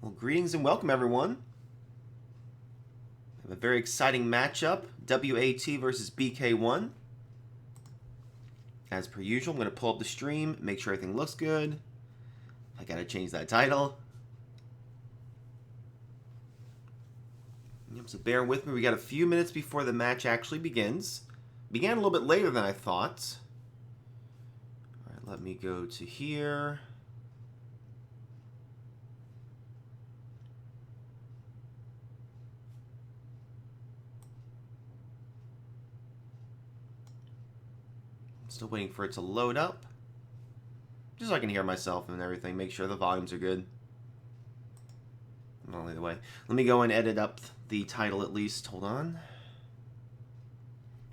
Well, greetings and welcome, everyone. We have a very exciting matchup, WAT versus BK1. As per usual, I'm going to pull up the stream, make sure everything looks good. I got to change that title. So bear with me. We got a few minutes before the match actually begins. Began a little bit later than I thought. All right, let me go to here. Still waiting for it to load up. Just so I can hear myself and everything. Make sure the volumes are good. Not either way. Let me go and edit up the title at least. Hold on.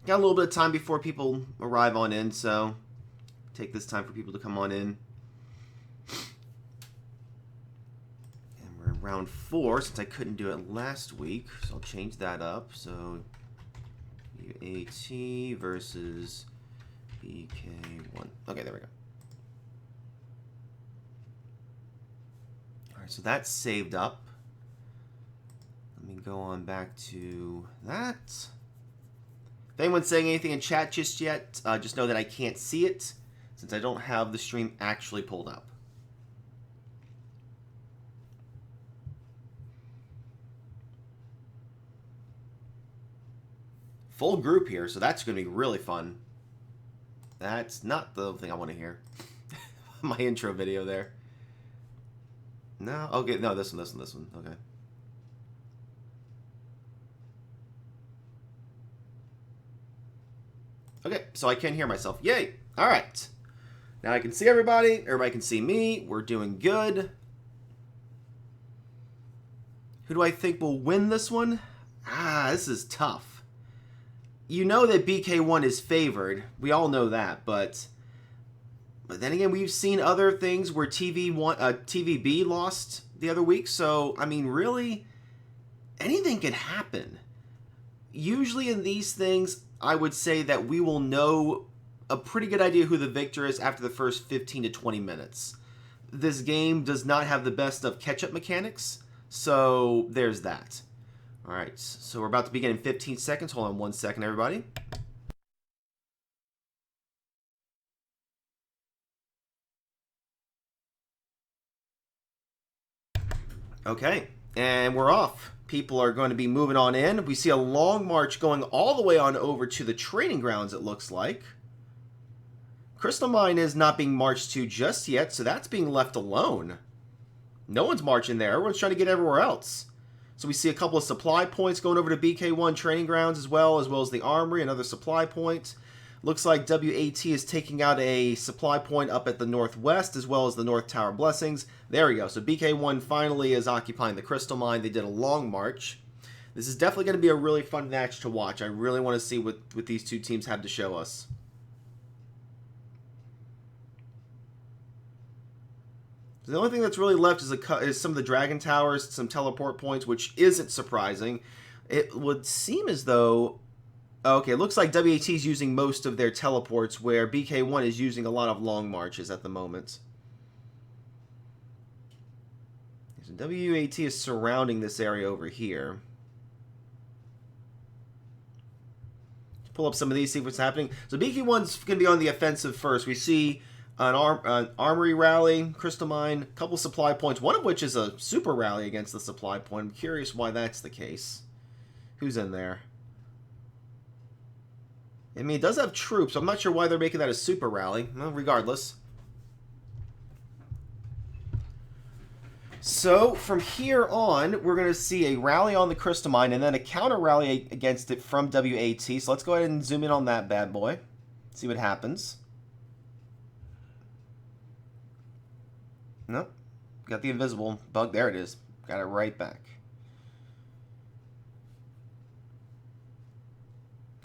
Got a little bit of time before people arrive on in, so take this time for people to come on in. And we're in round 4 since I couldn't do it last week, so I'll change that up. So WAT versus BK1. Okay, there we go. Alright, so that's saved up. Let me go on back to that. If anyone's saying anything in chat just yet, just know that I can't see it since I don't have the stream actually pulled up. Full group here, so that's going to be really fun. That's not the thing I want to hear. My intro video there. No? Okay, no, this one. Okay. Okay, so I can hear myself. Yay! Alright. Now I can see everybody. Everybody can see me. We're doing good. Who do I think will win this one? This is tough. You know that BK1 is favored. We all know that, but then again, we've seen other things where TVB lost the other week. So, I mean, really, anything could happen. Usually in these things, I would say that we will know a pretty good idea who the victor is after the first 15 to 20 minutes. This game does not have the best of catch-up mechanics, so there's that. All right, so we're about to begin in 15 seconds. Hold on 1 second, everybody. Okay, and we're off. People are going to be moving on in. We see a long march going all the way on over to the training grounds, it looks like. Crystal Mine is not being marched to just yet, so that's being left alone. No one's marching there. Everyone's trying to get everywhere else. So we see a couple of supply points going over to BK1 training grounds as well as the armory, another supply point. Looks like WAT is taking out a supply point up at the northwest as well as the North Tower Blessings. There we go. So BK1 finally is occupying the Crystal Mine. They did a long march. This is definitely going to be a really fun match to watch. I really want to see what these two teams have to show us. The only thing that's really left is some of the Dragon Towers, some teleport points, which isn't surprising. It would seem as though... Okay, it looks like WAT is using most of their teleports, where BK1 is using a lot of long marches at the moment. So WAT is surrounding this area over here. Let's pull up some of these, see what's happening. So BK1's going to be on the offensive first. We see an armory rally, Crystal Mine, a couple supply points, one of which is a super rally against the supply point. I'm curious why that's the case. Who's in there? I mean, it does have troops. I'm not sure why they're making that a super rally. Well, regardless. So, from here on, we're going to see a rally on the Crystal Mine and then a counter rally against it from WAT. So let's go ahead and zoom in on that bad boy. See what happens. Nope. Got the invisible bug. There it is. Got it right back.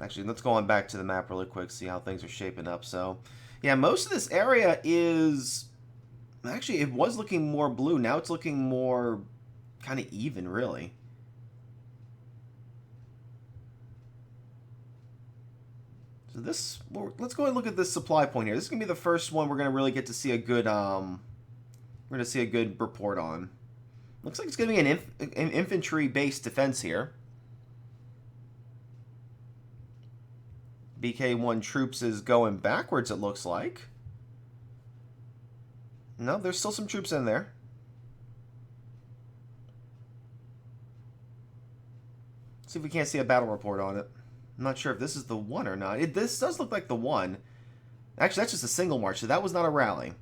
Actually, let's go on back to the map really quick, see how things are shaping up. So, yeah, most of this area is... Actually, it was looking more blue. Now it's looking more kind of even, really. So this... Well, let's go and look at this supply point here. This is going to be the first one we're going to really get to see a good... We're going to see a good report on. Looks like it's going to be an infantry-based defense here. BK1 troops is going backwards, it looks like. No, there's still some troops in there. See if we can't see a battle report on it. I'm not sure if this is the one or not. This does look like the one. Actually, that's just a single march, so that was not a rally.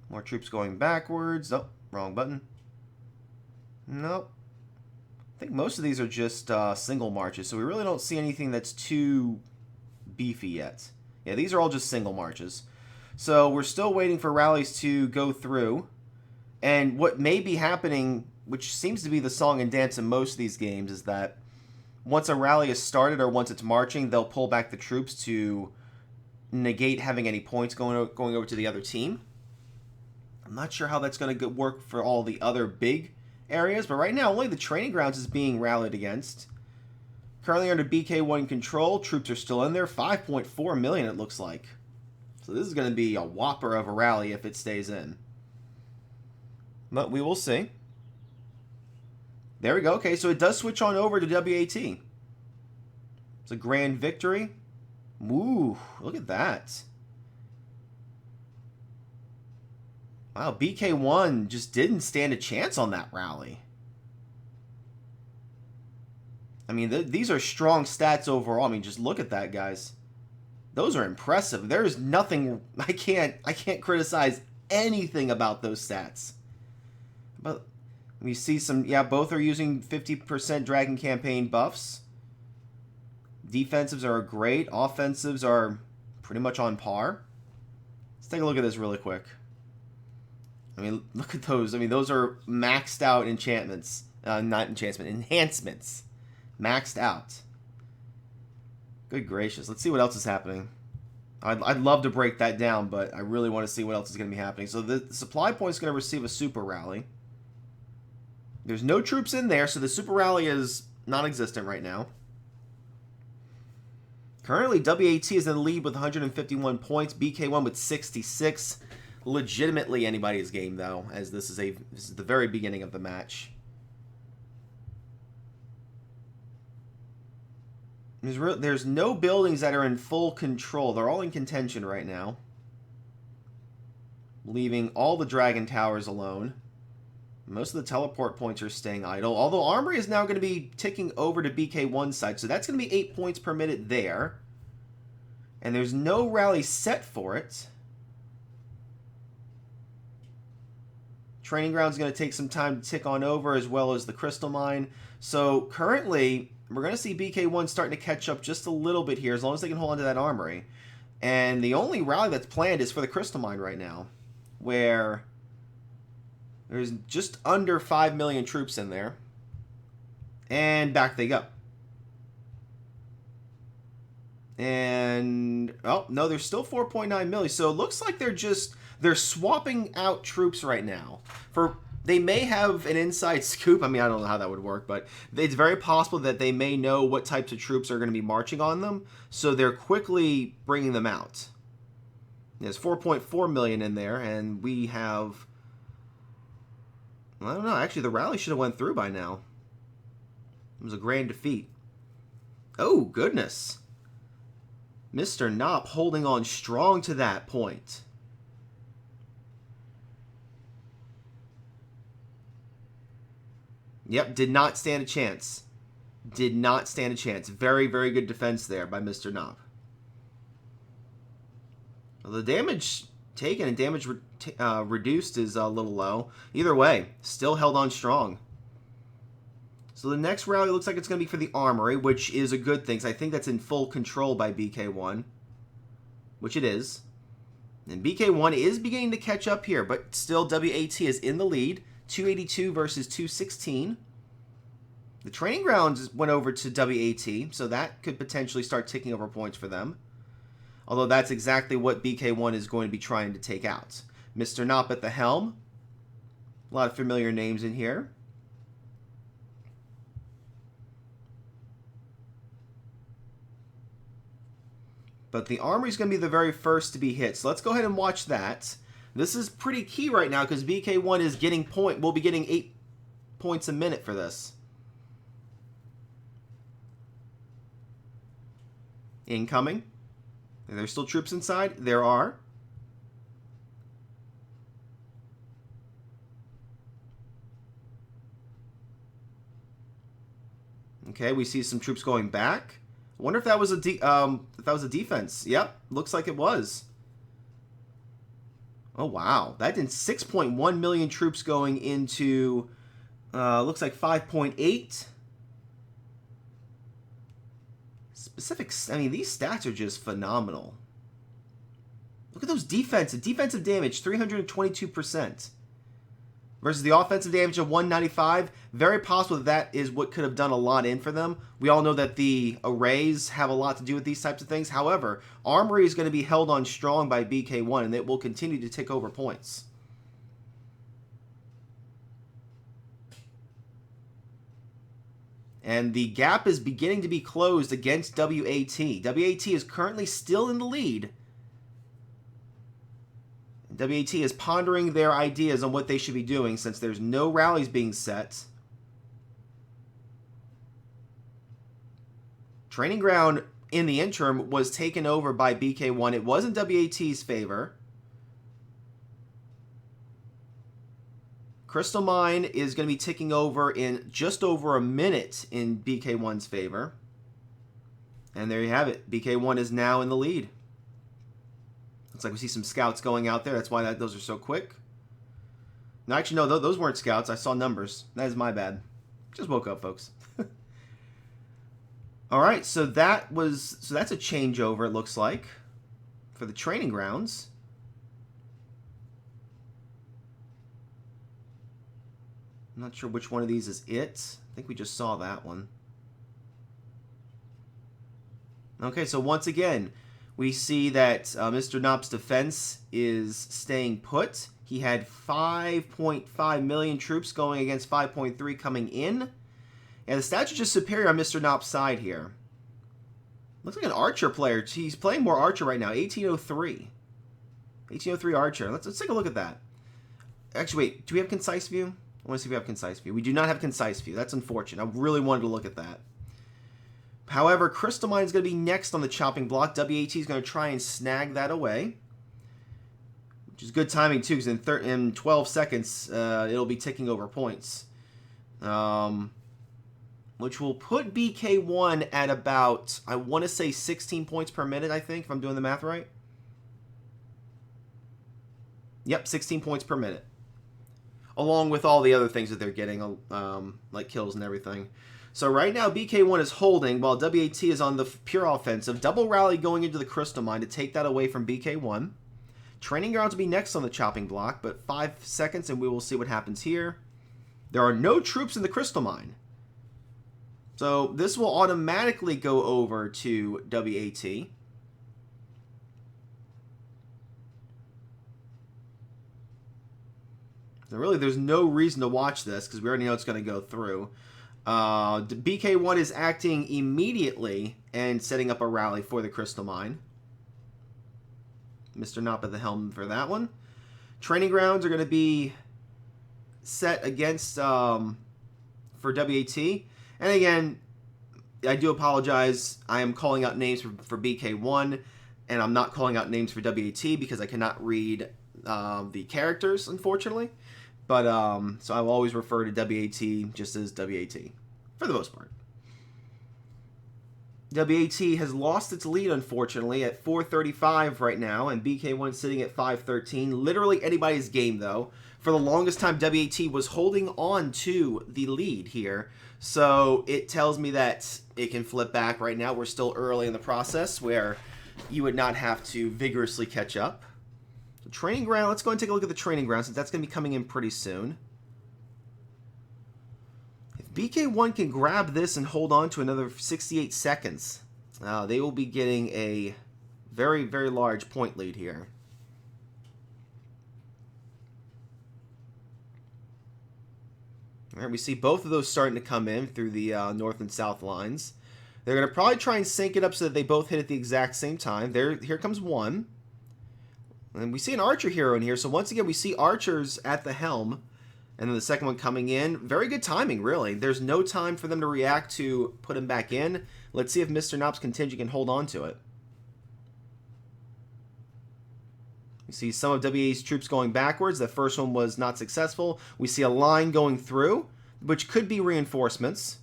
More troops going backwards. Oh, wrong button. Nope. I think most of these are just single marches, so we really don't see anything that's too beefy yet. Yeah, these are all just single marches. So we're still waiting for rallies to go through. And what may be happening, which seems to be the song and dance in most of these games, is that once a rally is started or once it's marching, they'll pull back the troops to negate having any points going over to the other team. I'm not sure how that's going to work for all the other big areas, but right now only the training grounds is being rallied against. Currently under BK1 control, troops are still in there. 5.4 million it looks like. So this is going to be a whopper of a rally if it stays in. But we will see. There we go. Okay, so it does switch on over to WAT. It's a grand victory. Ooh, look at that. Wow, BK1 just didn't stand a chance on that rally. I mean, these are strong stats overall. I mean, just look at that, guys. Those are impressive. There's nothing, I can't criticize anything about those stats. But we see some, yeah, both are using 50% Dragon Campaign buffs. Defensives are great. Offensives are pretty much on par. Let's take a look at this really quick. I mean, look at those. I mean, those are maxed out enchantments. Not enhancements. Maxed out. Good gracious. Let's see what else is happening. I'd love to break that down, but I really want to see what else is going to be happening. So the supply point is going to receive a super rally. There's no troops in there, so the super rally is non-existent right now. Currently, WAT is in the lead with 151 points. BK1 with 66. Legitimately anybody's game, though, as this is the very beginning of the match. There's no buildings that are in full control. They're all in contention right now. Leaving all the dragon towers alone. Most of the teleport points are staying idle. Although Armory is now going to be ticking over to BK1 side. So that's going to be 8 points per minute there. And there's no rally set for it. Training Ground is going to take some time to tick on over, as well as the Crystal Mine. So currently, we're going to see BK1 starting to catch up just a little bit here, as long as they can hold on to that Armory. And the only rally that's planned is for the Crystal Mine right now, where there's just under 5 million troops in there. And back they go. And, oh, no, there's still 4.9 million. So it looks like they're swapping out troops right now. They may have an inside scoop. I mean, I don't know how that would work, but it's very possible that they may know what types of troops are going to be marching on them. So they're quickly bringing them out. There's 4.4 million in there, and we have, I don't know, actually the rally should have went through by now. It was a grand defeat. Oh, goodness. Mr. Knopp holding on strong to that point. Yep, did not stand a chance. Did not stand a chance. Very, very good defense there by Mr. Knopp. Well, the damage taken and damage reduced is a little low. Either way, still held on strong. So the next rally looks like it's going to be for the Armory, which is a good thing, because I think that's in full control by BK1. Which it is. And BK1 is beginning to catch up here, but still WAT is in the lead. 282 versus 216. The training grounds went over to WAT, so that could potentially start ticking over points for them. Although that's exactly what BK1 is going to be trying to take out. Mr. Knopp at the helm. A lot of familiar names in here. But the Armory is going to be the very first to be hit. So let's go ahead and watch that. This is pretty key right now because BK1 is getting will be getting 8 points a minute for this. Incoming. Are there still troops inside? There are. Okay, we see some troops going back. I wonder if that was a defense. Yep, looks like it was. Oh wow, that did 6.1 million troops going into looks like 5.8. Specifics. I mean, these stats are just phenomenal. Look at those defensive damage, 322%. Versus the offensive damage of 195. Very possible that is what could have done a lot in for them. We all know that the arrays have a lot to do with these types of things. However, Armory is going to be held on strong by BK1, and it will continue to tick over points. And the gap is beginning to be closed against WAT. WAT is currently still in the lead. WAT is pondering their ideas on what they should be doing since there's no rallies being set. Training ground in the interim was taken over by BK1. It was in WAT's favor. Crystal Mine is going to be ticking over in just over a minute in BK1's favor. And there you have it. BK1 is now in the lead. Looks like we see some scouts going out there. That's why those are so quick. No, actually, no, those weren't scouts. I saw numbers. That is my bad. Just woke up, folks. All right, so that's a changeover, it looks like, for the training grounds. I'm not sure which one of these is it. I think we just saw that one. Okay, so once again, we see that Mr. Knopp's defense is staying put. He had 5.5 million troops going against 5.3 coming in. And the stats are just superior on Mr. Knopp's side here. Looks like an Archer player. He's playing more Archer right now. 1803. 1803 Archer. Let's take a look at that. Actually, wait. Do we have Concise View? I want to see if we have Concise View. We do not have Concise View. That's unfortunate. I really wanted to look at that. However, Crystal Mine is going to be next on the chopping block. WAT is going to try and snag that away. Which is good timing, too, because in 12 seconds, it'll be ticking over points. Which will put BK1 at about, I want to say 16 points per minute, I think, if I'm doing the math right. Yep, 16 points per minute. Along with all the other things that they're getting, like kills and everything. So right now, BK1 is holding, while WAT is on the pure offensive. Double rally going into the Crystal Mine to take that away from BK1. Training grounds will be next on the chopping block, but 5 seconds and we will see what happens here. There are no troops in the Crystal Mine. So this will automatically go over to WAT. So really, there's no reason to watch this because we already know it's going to go through. BK1 is acting immediately and setting up a rally for the Crystal Mine. Mr. Knopp at the helm for that one. Training grounds are going to be set against for WAT. And again, I do apologize. I am calling out names for BK1, and I'm not calling out names for WAT because I cannot read the characters, unfortunately. But, so I will always refer to WAT just as WAT, for the most part. WAT has lost its lead, unfortunately, at 435 right now, and BK1 sitting at 513. Literally anybody's game, though. For the longest time, WAT was holding on to the lead here. So it tells me that it can flip back right now. We're still early in the process where you would not have to vigorously catch up. So training ground, let's go and take a look at the training ground since that's going to be coming in pretty soon. If BK1 can grab this and hold on to another 68 seconds, they will be getting a very, very large point lead here. All right, we see both of those starting to come in through the north and south lines. They're going to probably try and sync it up so that they both hit at the exact same time. Here comes one. And we see an archer hero in here. So once again, we see archers at the helm. And then the second one coming in. Very good timing, really. There's no time for them to react to put him back in. Let's see if Mr. Nop's contingent can hold on to it. We see some of WA's troops going backwards. The first one was not successful. We see a line going through, which could be reinforcements.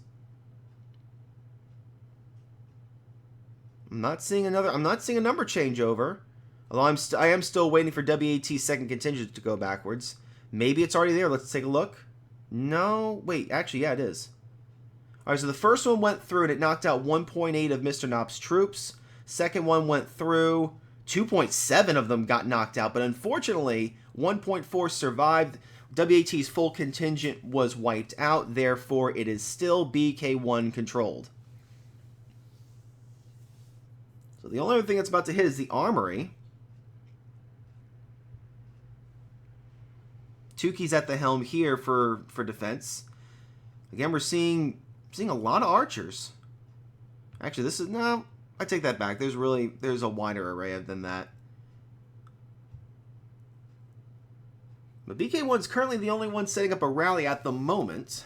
I'm not seeing a number changeover. Although I am still waiting for WAT's second contingent to go backwards. Maybe it's already there. Let's take a look. No, wait, actually, yeah, it is. All right, so the first one went through and it knocked out 1.8 of Mr. Nop's troops. Second one went through. 2.7 of them got knocked out, but unfortunately, 1.4 survived. WAT's full contingent was wiped out. Therefore, it is still BK1 controlled. So the only other thing that's about to hit is the armory. Tukey's at the helm here for defense. Again, we're seeing a lot of archers. Actually, this is no. I take that back. There's a wider array than that. But BK1's currently the only one setting up a rally at the moment.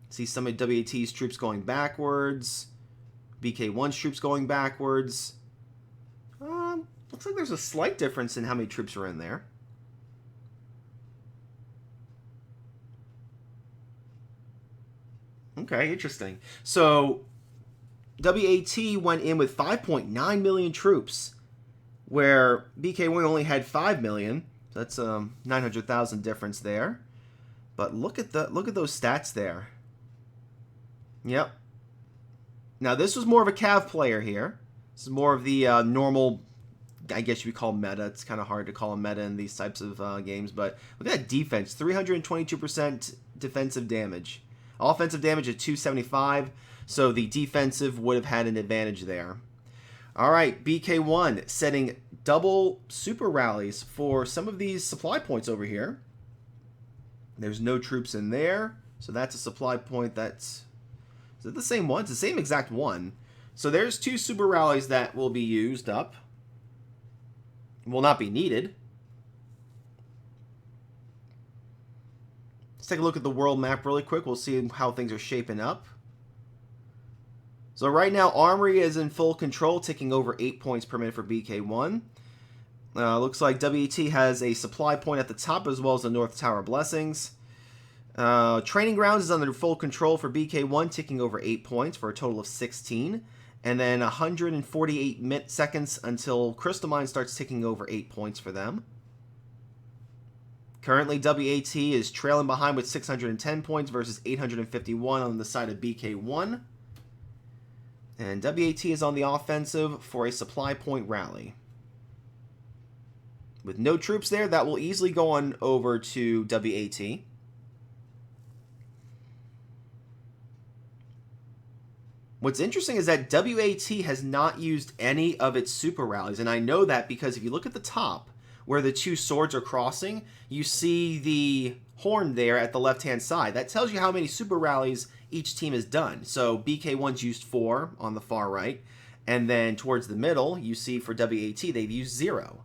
See some of WAT's troops going backwards. BK1's troops going backwards. Looks like there's a slight difference in how many troops are in there. Okay, interesting. So, WAT went in with 5.9 million troops, where BK1 only had 5 million. So that's 900,000 difference there. But look at those stats there. Yep. Now this was more of a Cav player here. This is more of the normal, I guess you would call meta. It's kind of hard to call a meta in these types of games, but look at that defense, 322% defensive damage. Offensive damage at 275, so the defensive would have had an advantage there. All right, BK1 setting double super rallies for some of these supply points over here. There's no troops in there, so that's a supply point that's... Is it the same one? It's the same exact one. So there's two super rallies that will be used up. Will not be needed. Let's take a look at the world map really quick. We'll see how things are shaping up. So right now, Armory is in full control, ticking over 8 points per minute for BK1. Looks like WAT has a supply point at the top as well as the North Tower Blessings. Training Grounds is under full control for BK1, ticking over 8 points for a total of 16. And then 148 seconds until Crystal Mine starts ticking over 8 points for them. Currently, WAT is trailing behind with 610 points versus 851 on the side of BK1. And WAT is on the offensive for a supply point rally. With no troops there, that will easily go on over to WAT. What's interesting is that WAT has not used any of its super rallies, and I know that because if you look at the top, where the two swords are crossing, you see the horn there at the left-hand side. That tells you how many super rallies each team has done. So BK1's used 4 on the far right, and then towards the middle, you see for WAT, they've used 0.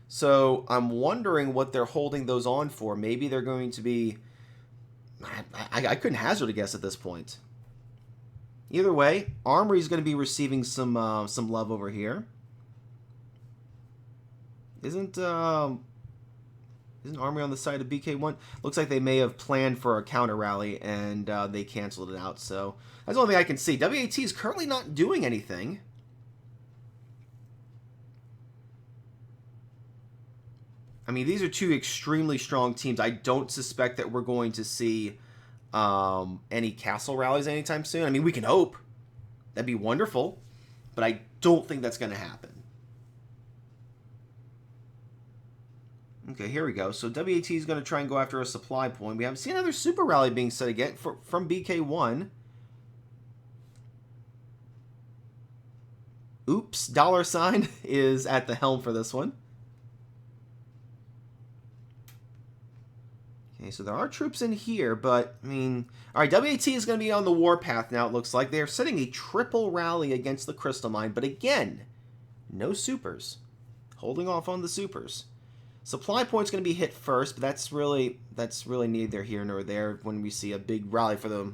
So I'm wondering what they're holding those on for. Maybe they're going to be... I couldn't hazard a guess at this point. Either way, Armory is going to be receiving some love over here. Isn't Armory on the side of BK1? Looks like they may have planned for a counter rally and they canceled it out. So that's the only thing I can see. WAT is currently not doing anything. I mean, these are two extremely strong teams. I don't suspect that we're going to see any castle rallies anytime soon. I mean, we can hope. That'd be wonderful. But I don't think that's going to happen. Okay, here we go. So WAT is going to try and go after a supply point. We haven't seen another super rally being set again from BK1. Oops, $ is at the helm for this one. Okay, so there are troops in here, but, I mean... Alright, WAT is going to be on the warpath now, it looks like. They are setting a triple rally against the Crystal Mine, but again, no supers. Holding off on the supers. Supply point's going to be hit first, but that's really neither here nor there when we see a big rally for the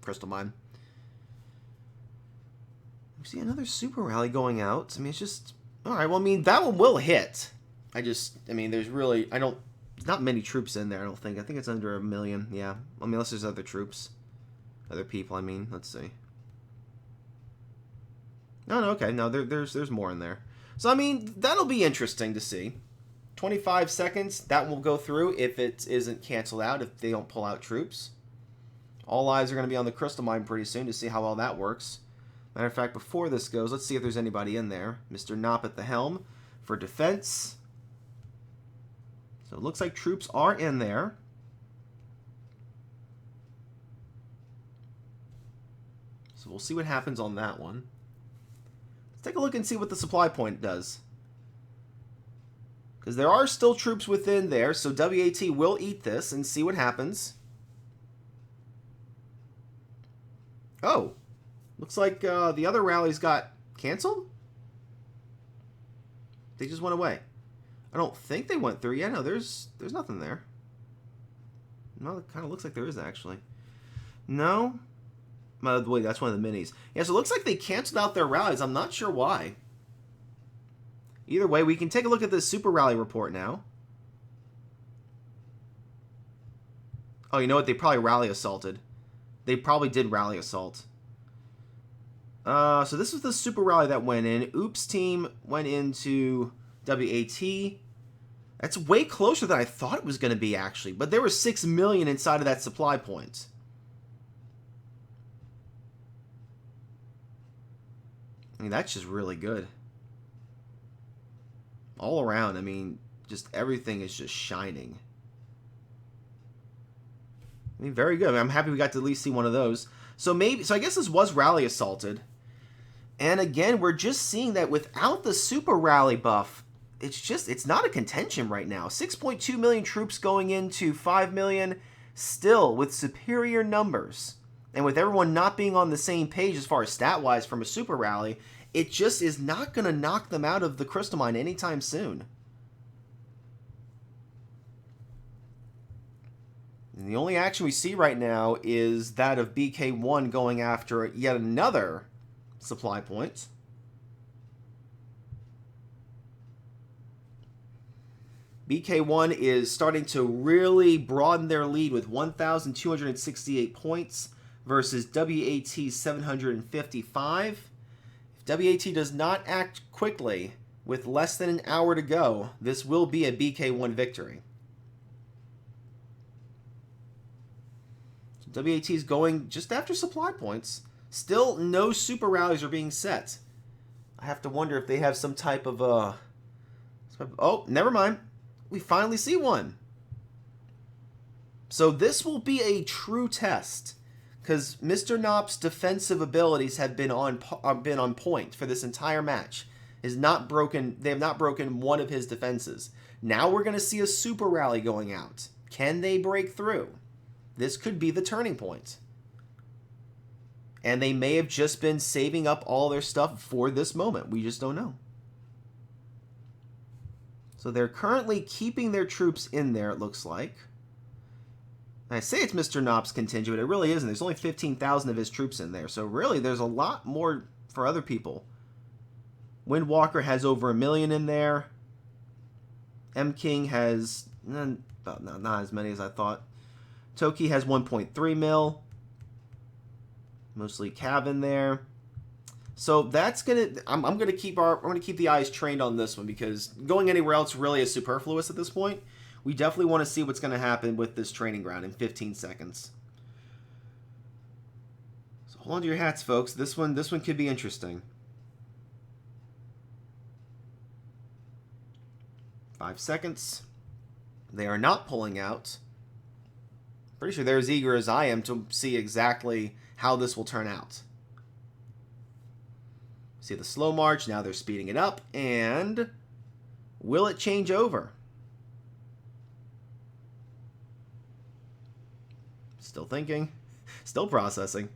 Crystal Mine. We see another super rally going out. I mean, it's just... Alright, well, I mean, that one will hit. I mean, there's really... Not many troops in there, I don't think. I think it's under 1 million, yeah. I mean, unless there's other troops. Other people, I mean. Let's see. No, okay. No, there's more in there. So, I mean, that'll be interesting to see. 25 seconds, that will go through if it isn't canceled out, if they don't pull out troops. All eyes are going to be on the Crystal Mine pretty soon to see how well that works. Matter of fact, before this goes, let's see if there's anybody in there. Mr. Knopp at the helm for defense. So it looks like troops are in there. So we'll see what happens on that one. Let's take a look and see what the supply point does. Because there are still troops within there, so WAT will eat this and see what happens. Oh, looks like the other rallies got canceled? They just went away. I don't think they went through. Yeah, no, there's nothing there. No, it kind of looks like there is, actually. No? Wait, that's one of the minis. Yeah, so it looks like they canceled out their rallies. I'm not sure why. Either way, we can take a look at this Super Rally report now. Oh, you know what? They probably rally assaulted. They probably did rally assault. So this was the Super Rally that went in. Oops team went into WAT. That's way closer than I thought it was going to be, actually. But there was 6 million inside of that supply point. I mean, that's just really good. All around, I mean, just everything is just shining. I mean, very good. I mean, I'm happy we got to at least see one of those. So I guess this was rally assaulted. And again, we're just seeing that without the super rally buff, it's not a contention right now. 6.2 million troops going into 5 million, still with superior numbers. And with everyone not being on the same page as far as stat-wise from a super rally, it just is not going to knock them out of the Crystal Mine anytime soon. And the only action we see right now is that of BK1 going after yet another supply point. BK1 is starting to really broaden their lead with 1,268 points versus WAT's 755. If WAT does not act quickly with less than an hour to go, this will be a BK1 victory. So WAT is going just after supply points. Still, no super rallies are being set. I have to wonder if they have some type of oh, never mind. We finally see one. So this will be a true test, because Mr. Knopp's defensive abilities have been on point for this entire match. They have not broken one of his defenses. Now we're going to see a super rally going out. Can they break through? This could be the turning point. And they may have just been saving up all their stuff for this moment. We just don't know. So they're currently keeping their troops in there, it looks like. And I say it's Mr. Knopp's contingent, but it really isn't. There's only 15,000 of his troops in there. So really, there's a lot more for other people. Windwalker has over 1 million in there. M. King has not as many as I thought. Toki has 1.3 mil. Mostly Cav in there. So that's I'm gonna keep the eyes trained on this one, because going anywhere else really is superfluous at this point. We definitely want to see what's gonna happen with this training ground in 15 seconds. So hold on to your hats, folks. This one could be interesting. 5 seconds. They are not pulling out. Pretty sure they're as eager as I am to see exactly how this will turn out. See the slow march, now they're speeding it up, and will it change over? Still thinking. Still processing.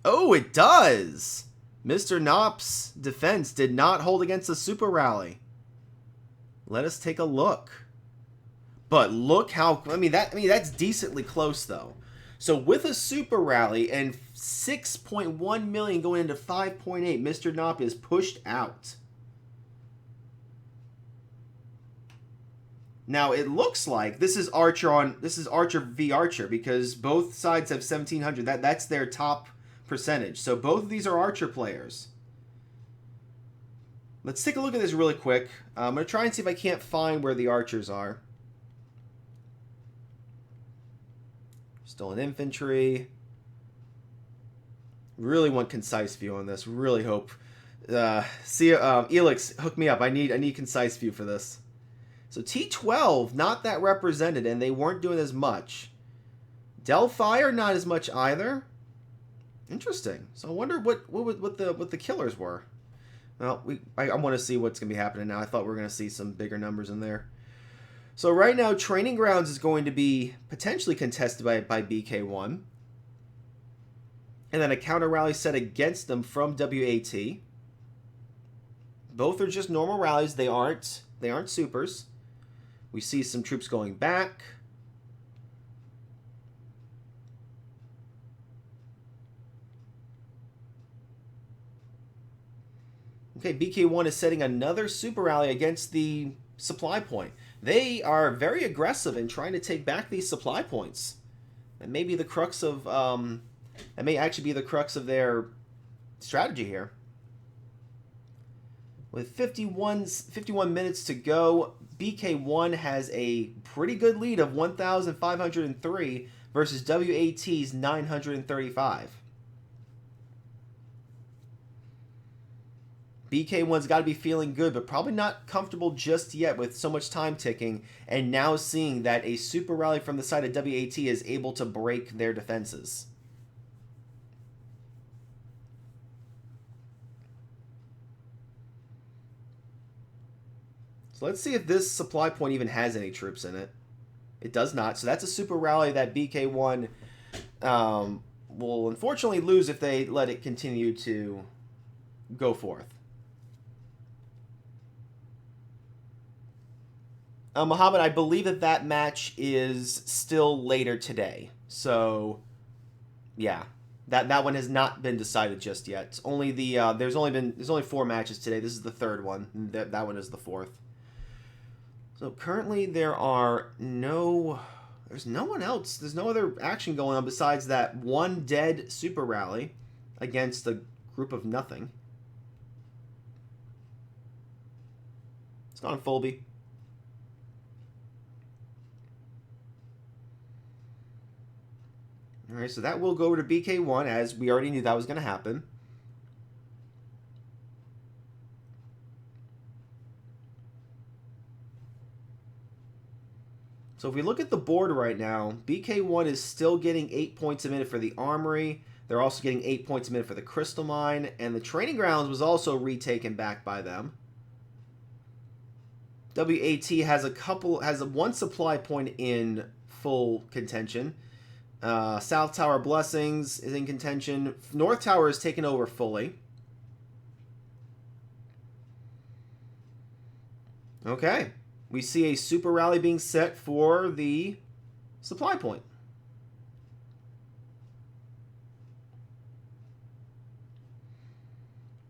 Oh, it does! Mr. Knopp's defense did not hold against the super rally. Let us take a look. But look how... that's decently close, though. So with a super rally and 6.1 million going into 5.8, Mr. Knopp is pushed out. Now it looks like this is Archer v Archer because both sides have 1700. That's their top percentage. So both of these are Archer players. Let's take a look at this really quick. I'm going to try and see if I can't find where the Archers are. Still in infantry. Really want concise view on this. Really hope. Elix, hook me up. I need concise view for this. So T12, not that represented, and they weren't doing as much. Delphi are not as much either. Interesting. So I wonder what the killers were. Well, I want to see what's going to be happening now. I thought we were going to see some bigger numbers in there. So right now, Training Grounds is going to be potentially contested by BK1. And then a counter rally set against them from WAT. Both are just normal rallies. They aren't supers. We see some troops going back. Okay, BK1 is setting another super rally against the supply point. They are very aggressive in trying to take back these supply points. That may be the crux of that may actually be the crux of their strategy here. With 51 minutes to go, BK1 has a pretty good lead of 1,503 versus WAT's 935. BK1's got to be feeling good, but probably not comfortable just yet with so much time ticking, and now seeing that a super rally from the side of WAT is able to break their defenses. So let's see if this supply point even has any troops in it. It does not, so that's a super rally that BK1 will unfortunately lose if they let it continue to go forth. Muhammad, I believe that match is still later today. So, yeah, that one has not been decided just yet. It's only there's only 4 matches today. This is the 3rd one. That one is the 4th. So currently there's no one else. There's no other action going on besides that one dead super rally against a group of nothing. It's gone, Fulby. Alright, so that will go over to BK1, as we already knew that was going to happen. So if we look at the board right now, BK1 is still getting 8 points a minute for the Armory. They're also getting 8 points a minute for the Crystal Mine. And the Training Grounds was also retaken back by them. WAT has one supply point in full contention. South Tower Blessings is in contention. North Tower is taken over fully. Okay. We see a super rally being set for the supply point.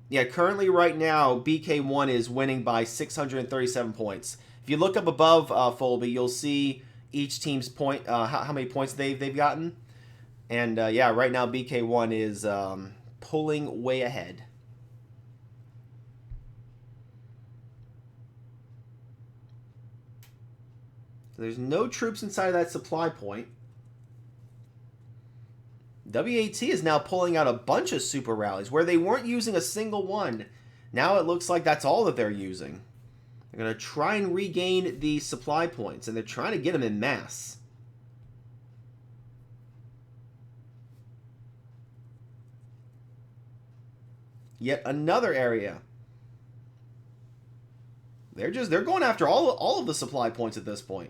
Yeah, currently right now, BK1 is winning by 637 points. If you look up above Fulby, you'll see each team's point, how many points they've gotten. And yeah, right now BK1 is pulling way ahead. So there's no troops inside of that supply point. WAT is now pulling out a bunch of super rallies where they weren't using a single one. Now it looks like that's all that they're using. They're going to try and regain the supply points, and they're trying to get them in mass. Yet another area. They're going after all of the supply points at this point.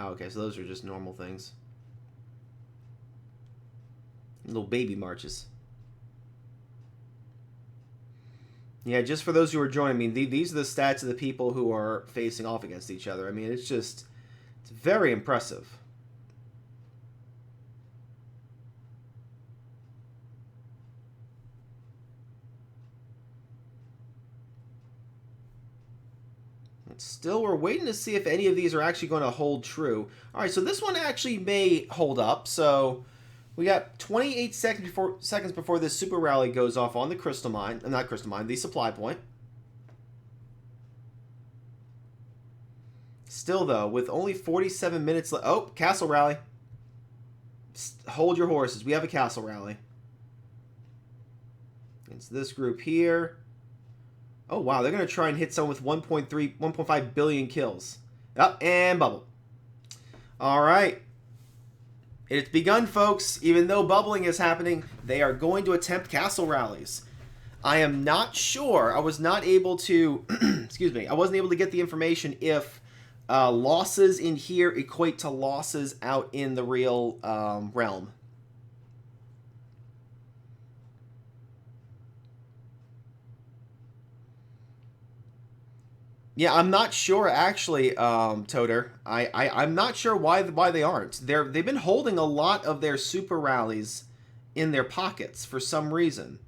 Oh, okay, so those are just normal things. Little baby marches. Yeah, just for those who are joining me, these are the stats of the people who are facing off against each other. I mean, it's very impressive. Still, we're waiting to see if any of these are actually going to hold true. All right, so this one actually may hold up. So we got 28 seconds before this super rally goes off on the crystal mine. Not crystal mine, the supply point. Still, though, with only 47 minutes left. Oh, castle rally. Hold your horses. We have a castle rally. It's this group here. Oh, wow. They're going to try and hit someone with 1.5 billion kills. Up and bubble. All right. It's begun, folks. Even though bubbling is happening, they are going to attempt castle rallies. I am not sure. I was not able to, excuse me, I wasn't able to get the information if losses in here equate to losses out in the real realm. Yeah, I'm not sure actually, Toter. I'm not sure why they aren't. They've been holding a lot of their super rallies in their pockets for some reason.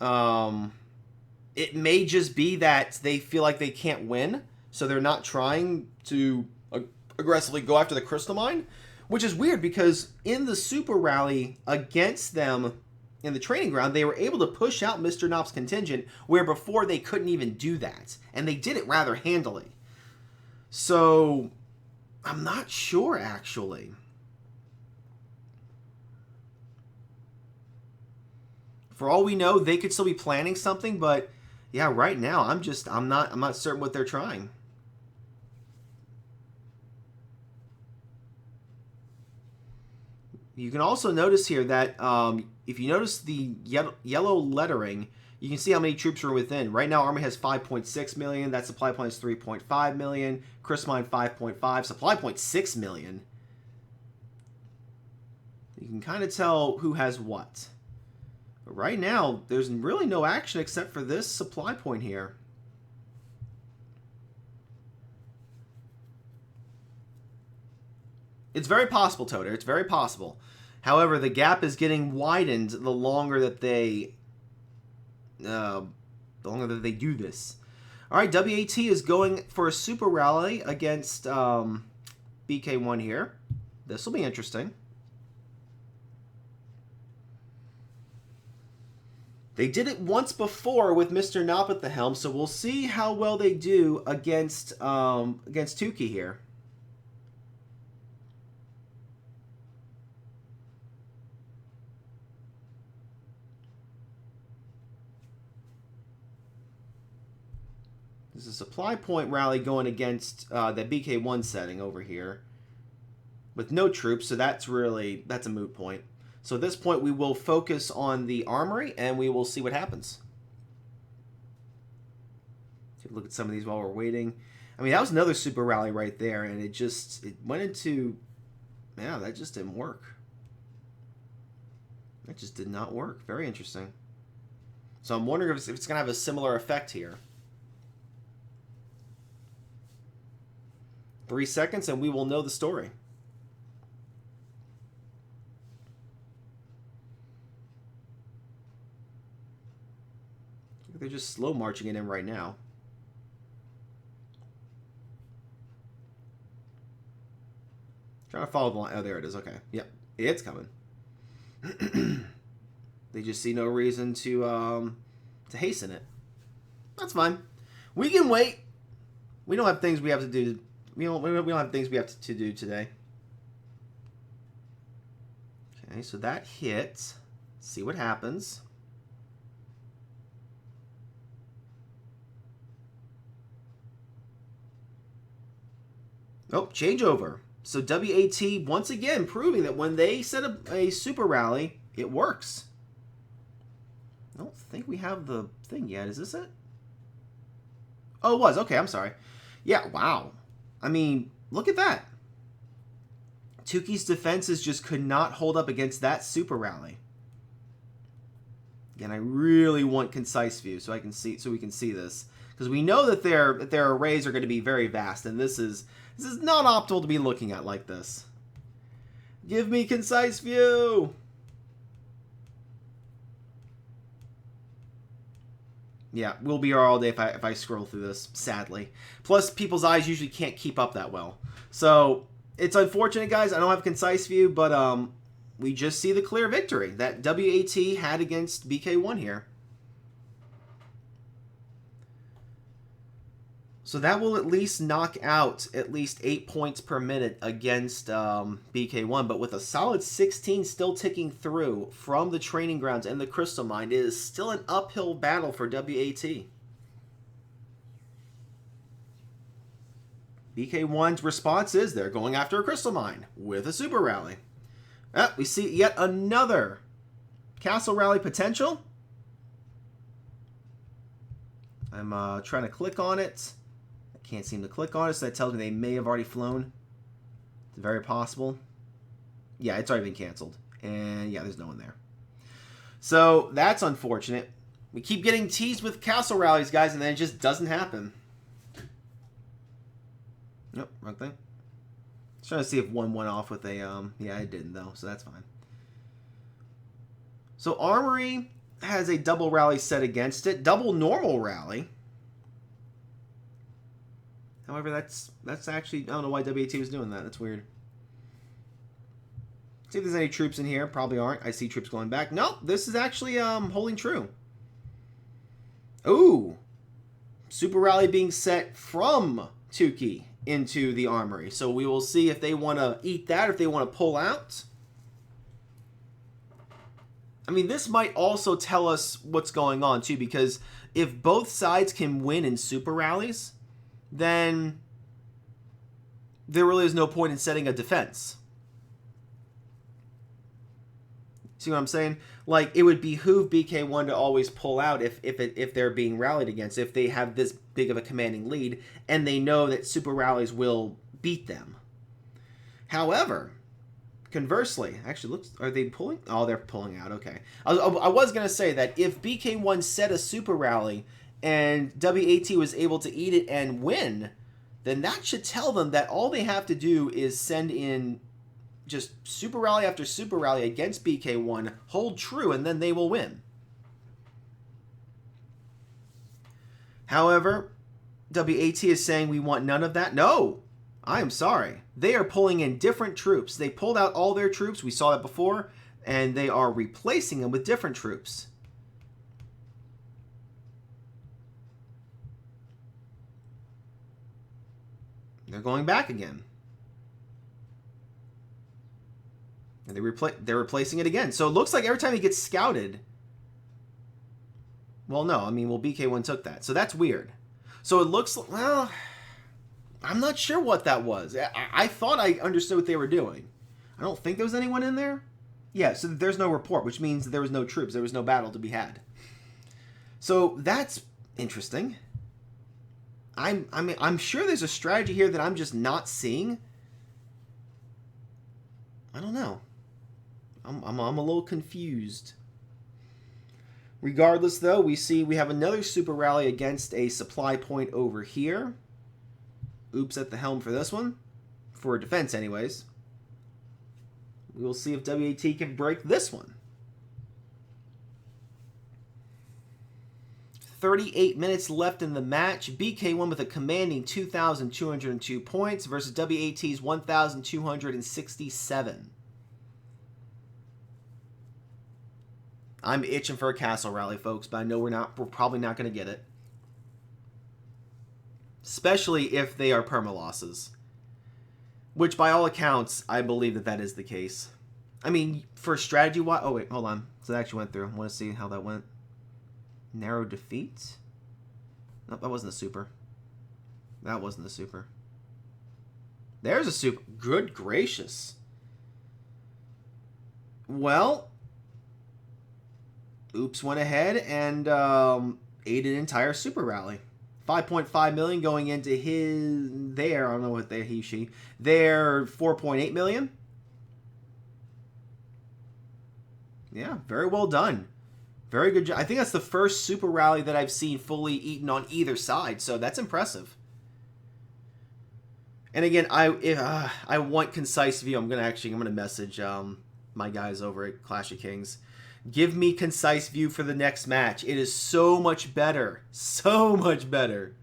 It may just be that they feel like they can't win, so they're not trying to aggressively go after the crystal mine, which is weird because in the super rally against them in the training ground, they were able to push out Mr. Nop's contingent, where before they couldn't even do that. And they did it rather handily. So, I'm not sure, actually. For all we know, they could still be planning something, but yeah, right now, I'm not certain what they're trying. You can also notice here that if you notice the yellow lettering, you can see how many troops are within. Right now, Army has 5.6 million. That supply point is 3.5 million. Crystal mine 5.5. Supply point 6 million. You can kind of tell who has what. But right now, there's really no action except for this supply point here. It's very possible, Toter. It's very possible. However, the gap is getting widened the longer that they do this. All right, WAT is going for a super rally against BK1 here. This will be interesting. They did it once before with Mr. Nop at the helm, so we'll see how well they do against Tukey here. This is a supply point rally going against that BK1 setting over here with no troops, so that's a moot point. So at this point, we will focus on the armory, and we will see what happens. Take a look at some of these while we're waiting. I mean, that was another super rally right there, and it went into, yeah, that just didn't work. That just did not work. Very interesting. So I'm wondering if it's going to have a similar effect here. 3 seconds, and we will know the story. They're just slow marching it in right now. Trying to follow the line. Oh, there it is. Okay. Yep. It's coming. They just see no reason to hasten it. That's fine. We can wait. We don't have things we have to do. We don't have things we have to do today. Okay, so that hit. Let's see what happens. Oh, changeover. So WAT, once again, proving that when they set up a super rally, it works. I don't think we have the thing yet. Is this it? Oh, it was. Okay, I'm sorry. Yeah, wow. I mean, look at that. Tukey's defenses just could not hold up against that super rally. Again, I really want concise view so we can see this, because we know that their arrays are going to be very vast, and this is not optimal to be looking at like this. Give me concise view. Yeah, we'll be here all day if I scroll through this, sadly. Plus, people's eyes usually can't keep up that well. So, it's unfortunate, guys. I don't have a concise view, but we just see the clear victory that WAT had against BK1 here. So that will at least knock out at least 8 points per minute against BK1, but with a solid 16 still ticking through from the training grounds and the crystal mine, it is still an uphill battle for WAT. BK1's response is they're going after a crystal mine with a super rally. We see yet another castle rally potential. I'm trying to click on it. Can't seem to click on it, so that tells me they may have already flown. It's very possible. Yeah, it's already been canceled. And yeah, there's no one there. So that's unfortunate. We keep getting teased with castle rallies, guys, and then it just doesn't happen. Nope, wrong thing. Just trying to see if one went off with a, yeah, it didn't though, so that's fine. So Armory has a double rally set against it. Double normal rally. However, that's actually, I don't know why WAT was doing that. That's weird. See if there's any troops in here. Probably aren't. I see troops going back. Nope, this is actually holding true. Ooh. Super rally being set from Tukey into the Armory. So we will see if they want to eat that or if they want to pull out. I mean, this might also tell us what's going on, too, because if both sides can win in super rallies, then there really is no point in setting a defense. See what I'm saying? Like, it would behoove BK1 to always pull out if they're being rallied against, if they have this big of a commanding lead, and they know that super rallies will beat them. However, conversely, actually, looks, are they pulling? Oh, they're pulling out. Okay. I was going to say that if BK1 set a super rally and WAT was able to eat it and win, then that should tell them that all they have to do is send in just super rally after super rally against BK1, hold true, and then they will win. However, WAT is saying we want none of that. No, I am sorry. They are pulling in different troops. They pulled out all their troops. We saw that before, and they are replacing them with different troops. They're going back again. And they're replacing it again. So it looks like every time he gets scouted... Well, no. I mean, well, BK1 took that. So that's weird. So it looks... Well, I'm not sure what that was. I thought I understood what they were doing. I don't think there was anyone in there. Yeah, so there's no report, which means there was no troops. There was no battle to be had. So that's interesting. I'm sure there's a strategy here that I'm just not seeing. I don't know. I'm a little confused. Regardless, though, we have another super rally against a supply point over here. Oops at the helm for this one. For defense, anyways. We will see if WAT can break this one. 38 minutes left in the match. BK1 with a commanding 2,202 points versus WAT's 1,267. I'm itching for a castle rally, folks, but I know we're probably not going to get it. Especially if they are permalosses. Which, by all accounts, I believe that is the case. I mean, for strategy-wise... Oh, wait, hold on. So that actually went through. I want to see how that went. Narrow defeat? Nope, that wasn't a super. That wasn't a super. There's a super. Good gracious. Well... Oops went ahead and ate an entire super rally. 5.5 million going into his... I don't know what he, she... Their 4.8 million. Yeah, very well done. Very good job. I think that's the first super rally that I've seen fully eaten on either side, so that's impressive. And again, I want concise view. I'm gonna message my guys over at Clash of Kings. Give me concise view for the next match. It is so much better, so much better.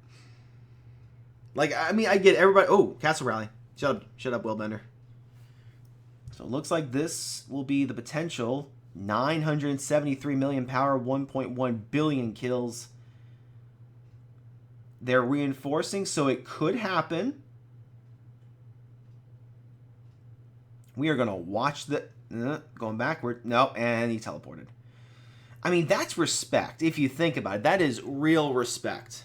Like, I mean, I get everybody. Oh, Castle Rally. Shut up, Willbender. So it looks like this will be the potential 973 million power, 1.1 billion kills. They're reinforcing, so it could happen. We are going to watch the... going backward. No, and he teleported. I mean, that's respect. If you think about it, that is real respect.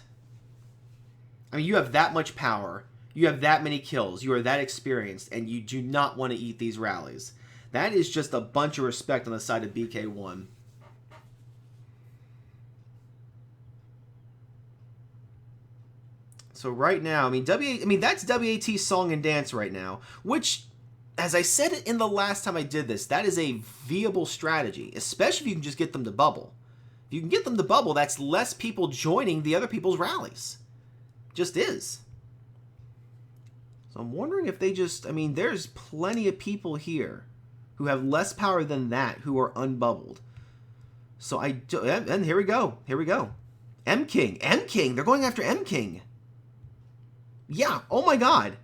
I mean, you have that much power. You have that many kills. You are that experienced, and you do not want to eat these rallies. That is just a bunch of respect on the side of BK1. So right now, I mean, that's WAT's song and dance right now, which... As I said it in the last time I did this, that is a viable strategy, especially if you can just get them to bubble. If you can get them to bubble, that's less people joining the other people's rallies. Just is. So I'm wondering if they just... I mean, there's plenty of people here who have less power than that who are unbubbled. So and here we go. Here we go. M-King. M-King. They're going after M-King. Yeah. Oh my god.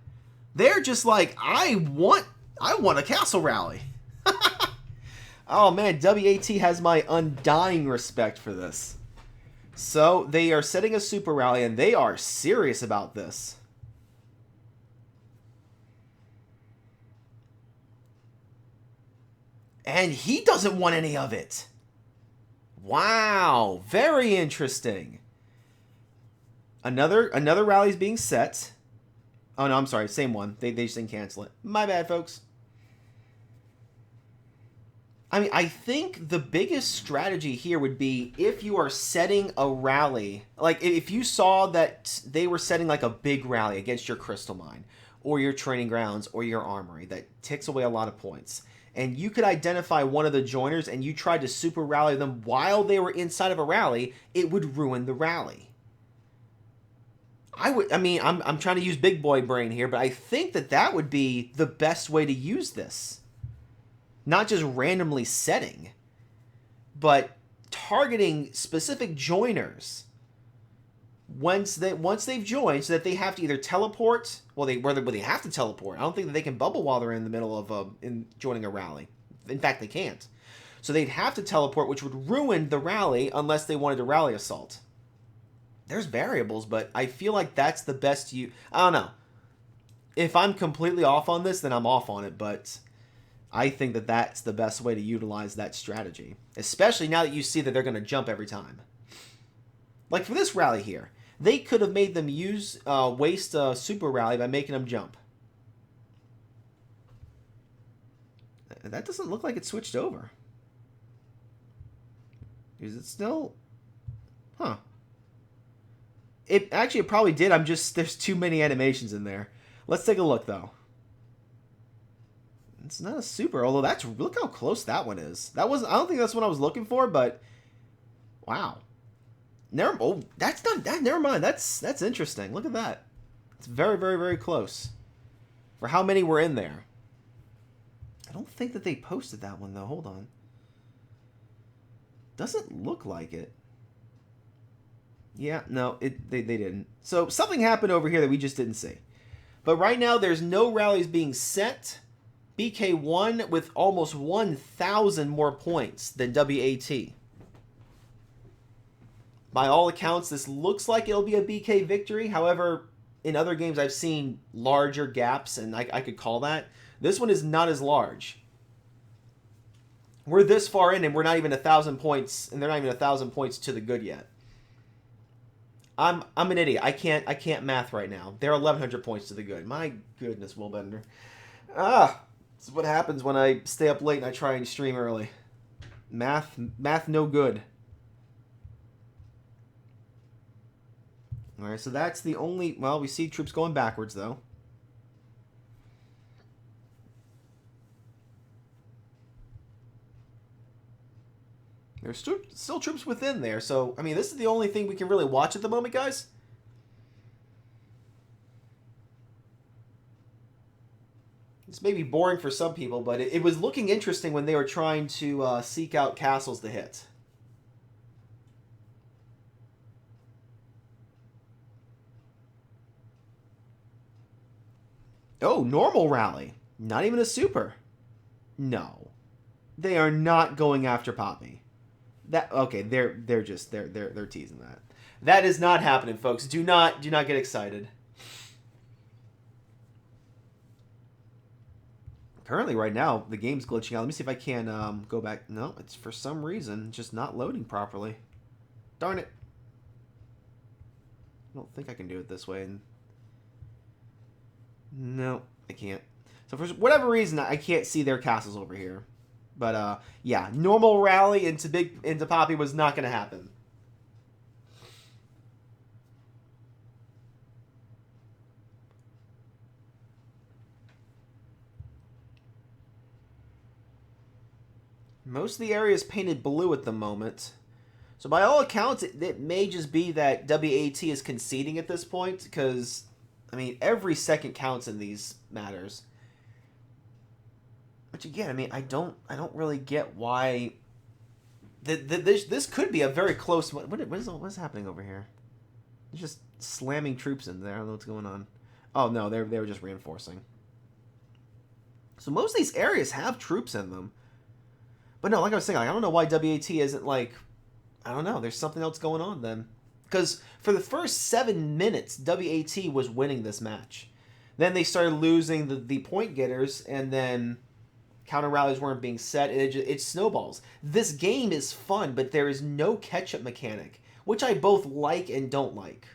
They're just like, I want a castle rally. Oh man, WAT has my undying respect for this. So they are setting a super rally and they are serious about this. And he doesn't want any of it. Wow, very interesting. Another rally's being set. Oh no, I'm sorry, same one. They just didn't cancel it. My bad, folks. I mean, I think the biggest strategy here would be if you are setting a rally, like if you saw that they were setting like a big rally against your crystal mine or your training grounds or your armory that ticks away a lot of points, and you could identify one of the joiners and you tried to super rally them while they were inside of a rally, it would ruin the rally. I'm trying to use big boy brain here, but I think that would be the best way to use this. Not just randomly setting, but targeting specific joiners once they've joined, so that they have to either teleport. Well, they have to teleport. I don't think that they can bubble while they're in the middle of joining a rally. In fact, they can't. So they'd have to teleport, which would ruin the rally unless they wanted to rally assault. There's variables, but I feel like that's the best I don't know. If I'm completely off on this, then I'm off on it, but I think that that's the best way to utilize that strategy. Especially now that you see that they're going to jump every time. Like for this rally here, they could have made them waste a super rally by making them jump. That doesn't look like it switched over. Is it still? Huh. It probably did. There's too many animations in there. Let's take a look though. It's not a super, although look how close that one is. I don't think that's what I was looking for, but wow. Never mind. That's interesting. Look at that. It's very, very, very close. For how many were in there. I don't think that they posted that one though. Hold on. Doesn't look like it. Yeah, no, they didn't. So something happened over here that we just didn't see. But right now there's no rallies being set. BK1 with almost 1,000 more points than WAT. By all accounts, this looks like it'll be a BK victory. However, in other games I've seen larger gaps, and I could call that. This one is not as large. We're this far in, and we're not even 1,000 points, and they're not even 1,000 points to the good yet. I'm an idiot. I can't math right now. They're 1,100 points to the good. My goodness, Willbender. This is what happens when I stay up late and I try and stream early. Math no good. Alright, so that's the only... Well, we see troops going backwards, though. There's still troops within there, so, I mean, this is the only thing we can really watch at the moment, guys. This may be boring for some people, but it was looking interesting when they were trying to seek out castles to hit. Oh, normal rally. Not even a super. No. They are not going after Poppy. Okay, they're teasing that. That is not happening, folks. Do not get excited. Currently, right now, the game's glitching out. Let me see if I can go back. No, it's for some reason just not loading properly. Darn it. I don't think I can do it this way. No, I can't. So for whatever reason, I can't see their castles over here. But yeah, normal rally into Poppy was not going to happen. Most of the area is painted blue at the moment. So by all accounts, it may just be that WAT is conceding at this point, because, I mean, every second counts in these matters. Which again, I mean, I don't really get why. This could be a very close. What's happening over here? They're just slamming troops in there. I don't know what's going on. Oh no, they were just reinforcing. So most of these areas have troops in them. But no, like I was saying, I don't know why WAT isn't like, I don't know. There's something else going on then. Because for the first 7 minutes, WAT was winning this match. Then they started losing the point getters, and then counter rallies weren't being set, and it snowballs. This game is fun, but there is no catch-up mechanic, which I both like and don't like.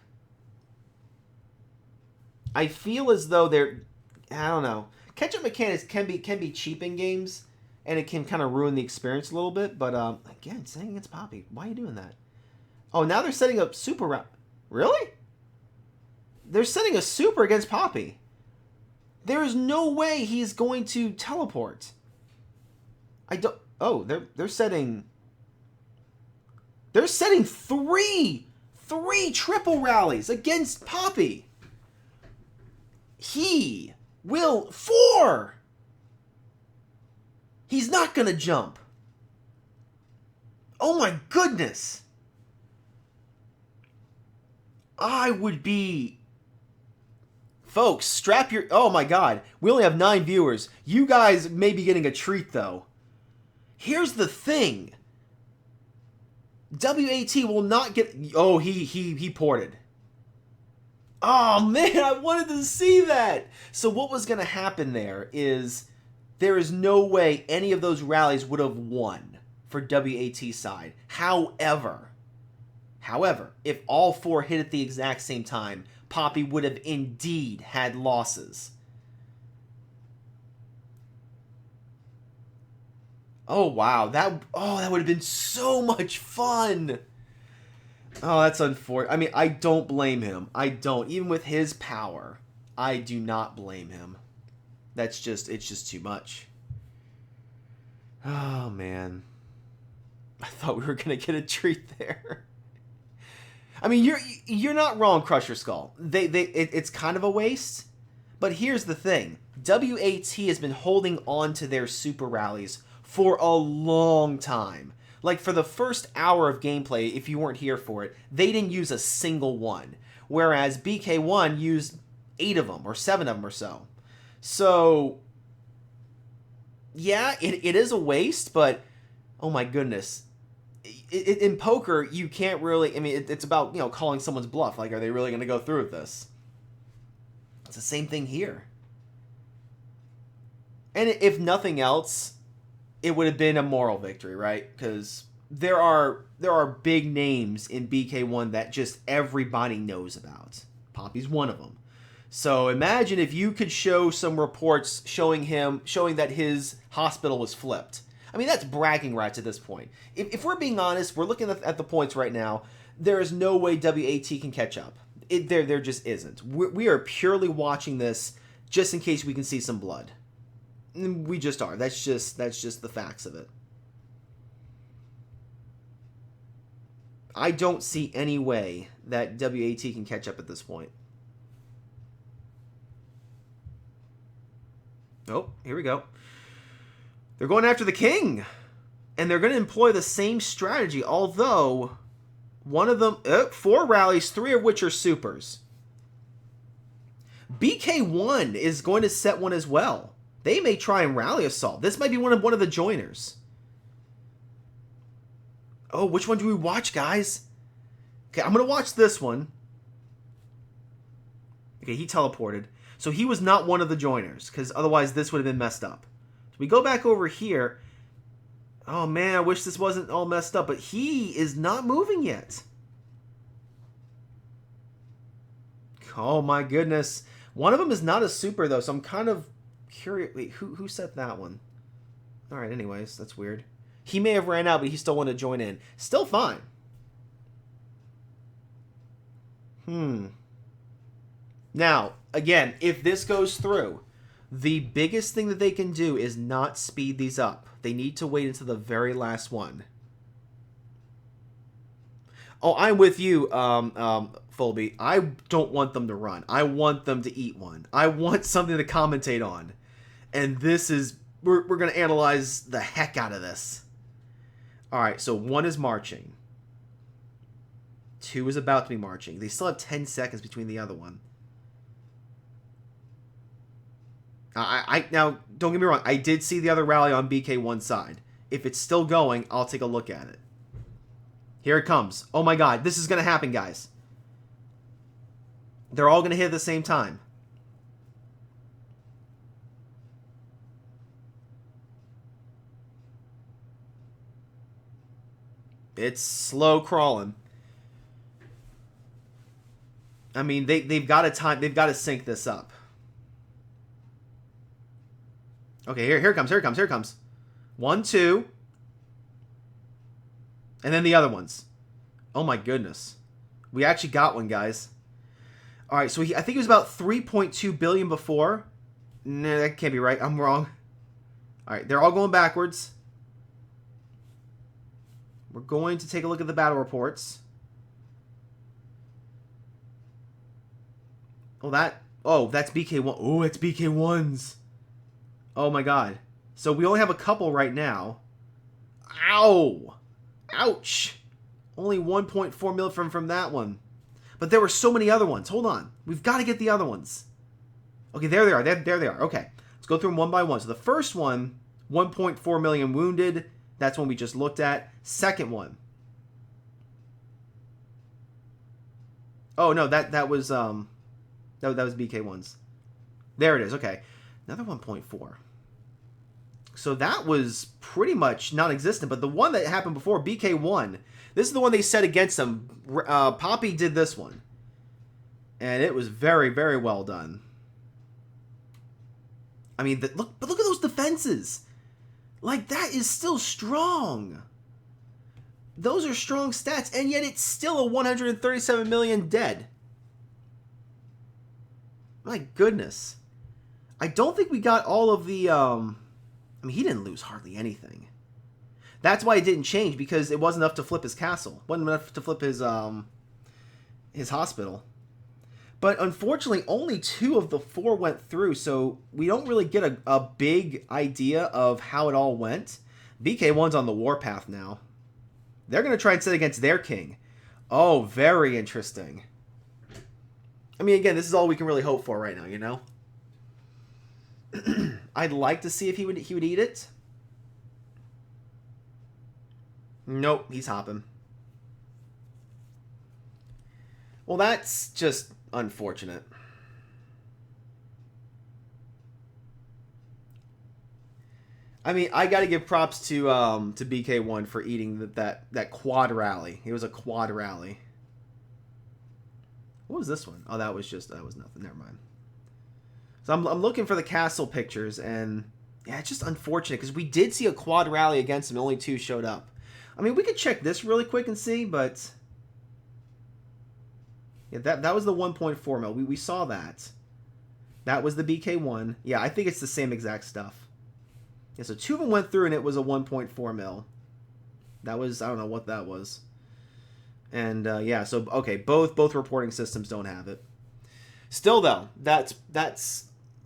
I feel as though I don't know. Catch-up mechanics can be cheap in games, and it can kind of ruin the experience a little bit, but again, saying against Poppy, why are you doing that? Oh, now they're setting up super round. Really? They're setting a super against Poppy. There is no way he's going to teleport. I don't. Oh, they're setting three triple rallies against Poppy. He will 4. He's not gonna jump. Oh my goodness. I would be... Folks, strap your... Oh my god. We only have 9 viewers. You guys may be getting a treat, though. Here's the thing. WAT will not get... Oh, he ported. Oh, man, I wanted to see that. So what was going to happen there is there is no way any of those rallies would have won for WAT's side. However, if all 4 hit at the exact same time, Poppy would have indeed had losses. Oh, wow. That would have been so much fun. Oh, that's unfortunate. I mean, I don't blame him. I don't. Even with his power, I do not blame him. It's just too much. Oh, man. I thought we were going to get a treat there. I mean, you're not wrong, Crusher Skull. It's kind of a waste. But here's the thing. WAT has been holding on to their super rallies for a long time. Like, for the first hour of gameplay, if you weren't here for it, they didn't use a single one. Whereas BK1 used 8 of them, or 7 of them or so. So, yeah, it is a waste, but, oh my goodness. In poker, you can't really... I mean, it's about, calling someone's bluff. Like, are they really going to go through with this? It's the same thing here. And if nothing else, it would have been a moral victory, right? Because there are big names in BK1 that just everybody knows about. Poppy's one of them. So imagine if you could show some reports showing that his hospital was flipped. I mean, that's bragging rights at this point. If we're being honest, we're looking at the points right now. There is no way WAT can catch up. There just isn't. We are purely watching this just in case we can see some blood. We just are. That's just the facts of it. I don't see any way that WAT can catch up at this point. Oh, here we go. They're going after the king. And they're going to employ the same strategy, although one of them... 4 rallies, 3 of which are supers. BK1 is going to set one as well. They may try and rally assault. This might be one of the joiners. Oh, which one do we watch, guys? Okay, I'm going to watch this one. Okay, he teleported. So he was not one of the joiners, because otherwise this would have been messed up. So we go back over here. Oh, man, I wish this wasn't all messed up, but he is not moving yet. Oh, my goodness. One of them is not a super, though, so I'm kind of curious. Wait, who set that one? All right, anyways, that's weird. He may have ran out, but he still wanted to join in. Still fine. Now, again, if this goes through, the biggest thing that they can do is not speed these up. They need to wait until the very last one. Oh, I'm with you, Fulby. I don't want them to run. I want them to eat one. I want something to commentate on. And this is... We're going to analyze the heck out of this. Alright, so 1 is marching. 2 is about to be marching. They still have 10 seconds between the other one. Now, don't get me wrong. I did see the other rally on BK1's side. If it's still going, I'll take a look at it. Here it comes. Oh my god, this is going to happen, guys. They're all going to hit at the same time. It's slow crawling. I mean, they've got to sync this up. Okay, here it comes. 1, 2. And then the other ones. Oh my goodness. We actually got one, guys. Alright, so I think it was about 3.2 billion before. No, that can't be right. I'm wrong. Alright, they're all going backwards. We're going to take a look at the battle reports. Oh, that's BK1. Oh, it's BK1's. Oh my god. So we only have a couple right now. Ow! Ouch! Only 1.4 mil from that one. But there were so many other ones. Hold on. We've got to get the other ones. Okay, there they are. There they are. Okay. Let's go through them one by one. So the first one, 1.4 million wounded. That's one we just looked at. Second one. Oh, no, that was BK1's. There it is. Okay. Another 1.4. So that was pretty much non-existent. But the one that happened before, BK1, this is the one they set against them. Poppy did this one. And it was very, very well done. I mean, look at those defenses. Like, that is still strong. Those are strong stats, and yet it's still a 137 million dead. My goodness. I don't think we got all of the, I mean, he didn't lose hardly anything. That's why it didn't change, because it wasn't enough to flip his castle. It wasn't enough to flip his hospital. But unfortunately, only 2 of the 4 went through, so we don't really get a big idea of how it all went. BK1's on the warpath now. They're going to try and set against their king. Oh, very interesting. I mean, again, this is all we can really hope for right now, you know? I'd like to see if he would eat it. Nope, he's hopping. Well, that's just unfortunate. I mean, I got to give props to BK1 for eating that quad rally. It was a quad rally. What was this one? Oh, that was nothing. Never mind. So I'm looking for the castle pictures, and yeah, it's just unfortunate because we did see a quad rally against him. Only 2 showed up. I mean, we could check this really quick and see, but yeah, that was the 1.4 mil. We saw that. That was the BK1. Yeah, I think it's the same exact stuff. Yeah, so 2 of them went through, and it was a 1.4 mil. That was, I don't know what that was. And yeah, so okay, both reporting systems don't have it. Still though, that's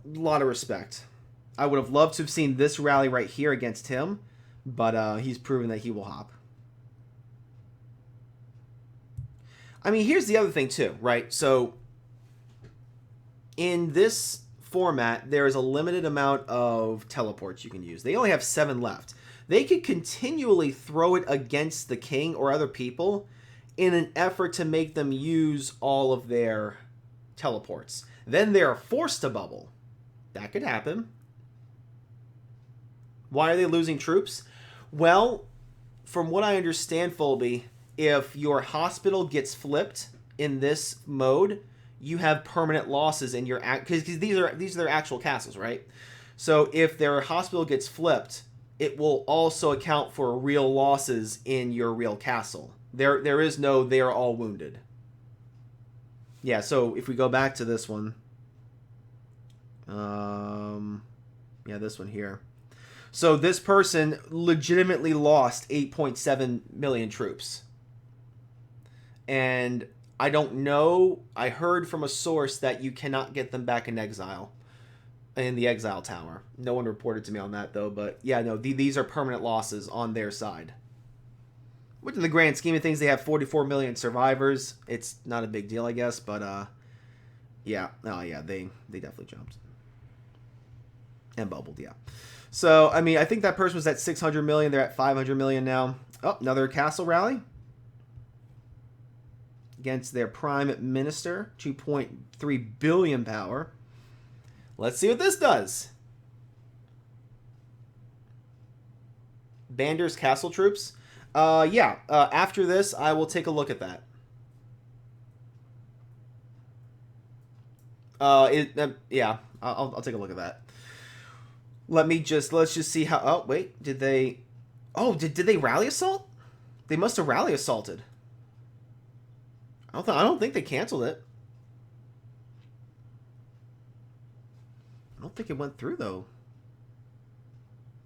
a lot of respect. I would have loved to have seen this rally right here against him, but he's proven that he will hop. I mean, here's the other thing too, right? So in this format, there is a limited amount of teleports you can use. They only have 7 left. They could continually throw it against the king or other people in an effort to make them use all of their teleports. Then they're forced to bubble. That could happen. Why are they losing troops? Well, from what I understand, Fulby, if your hospital gets flipped in this mode, you have permanent losses in your because these are their actual castles, right? So if their hospital gets flipped, it will also account for real losses in your real castle. There is no they are all wounded. Yeah, so if we go back to this one, yeah, this one here. So this person legitimately lost 8.7 million troops. And I don't know. I heard from a source that you cannot get them back in exile, in the exile tower. No one reported to me on that, though. But yeah, no, these are permanent losses on their side. Which in the grand scheme of things, they have 44 million survivors. It's not a big deal, I guess. But yeah. Oh, yeah, they definitely jumped. And bubbled, yeah. So, I mean, I think that person was at 600 million. They're at 500 million now. Oh, another castle rally. Against their prime minister. 2.3 billion power. Let's see what this does. Bander's castle troops. Yeah, after this, I will take a look at that. Yeah, I'll take a look at that. Let's just see how. Oh wait, did they? Oh, did they rally assault? They must have rally assaulted. I don't think they canceled it. I don't think it went through though.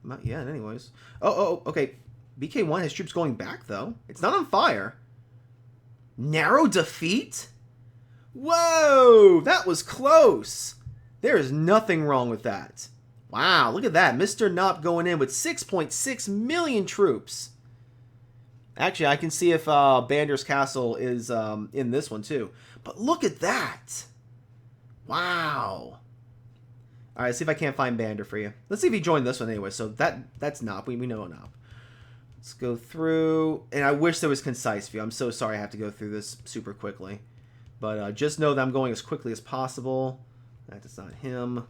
Not yet, anyways. Oh, okay. BK1 has troops going back though. It's not on fire. Narrow defeat? Whoa, that was close. There is nothing wrong with that. Wow, look at that. Mr. Knopp going in with 6.6 million troops. Actually, I can see if Bander's Castle is in this one too. But look at that. Wow. All right, see if I can't find Bander for you. Let's see if he joined this one anyway. So that's Knopp. We know Knopp. Let's go through. And I wish there was concise view. I'm so sorry I have to go through this super quickly. But just know that I'm going as quickly as possible. That's not him.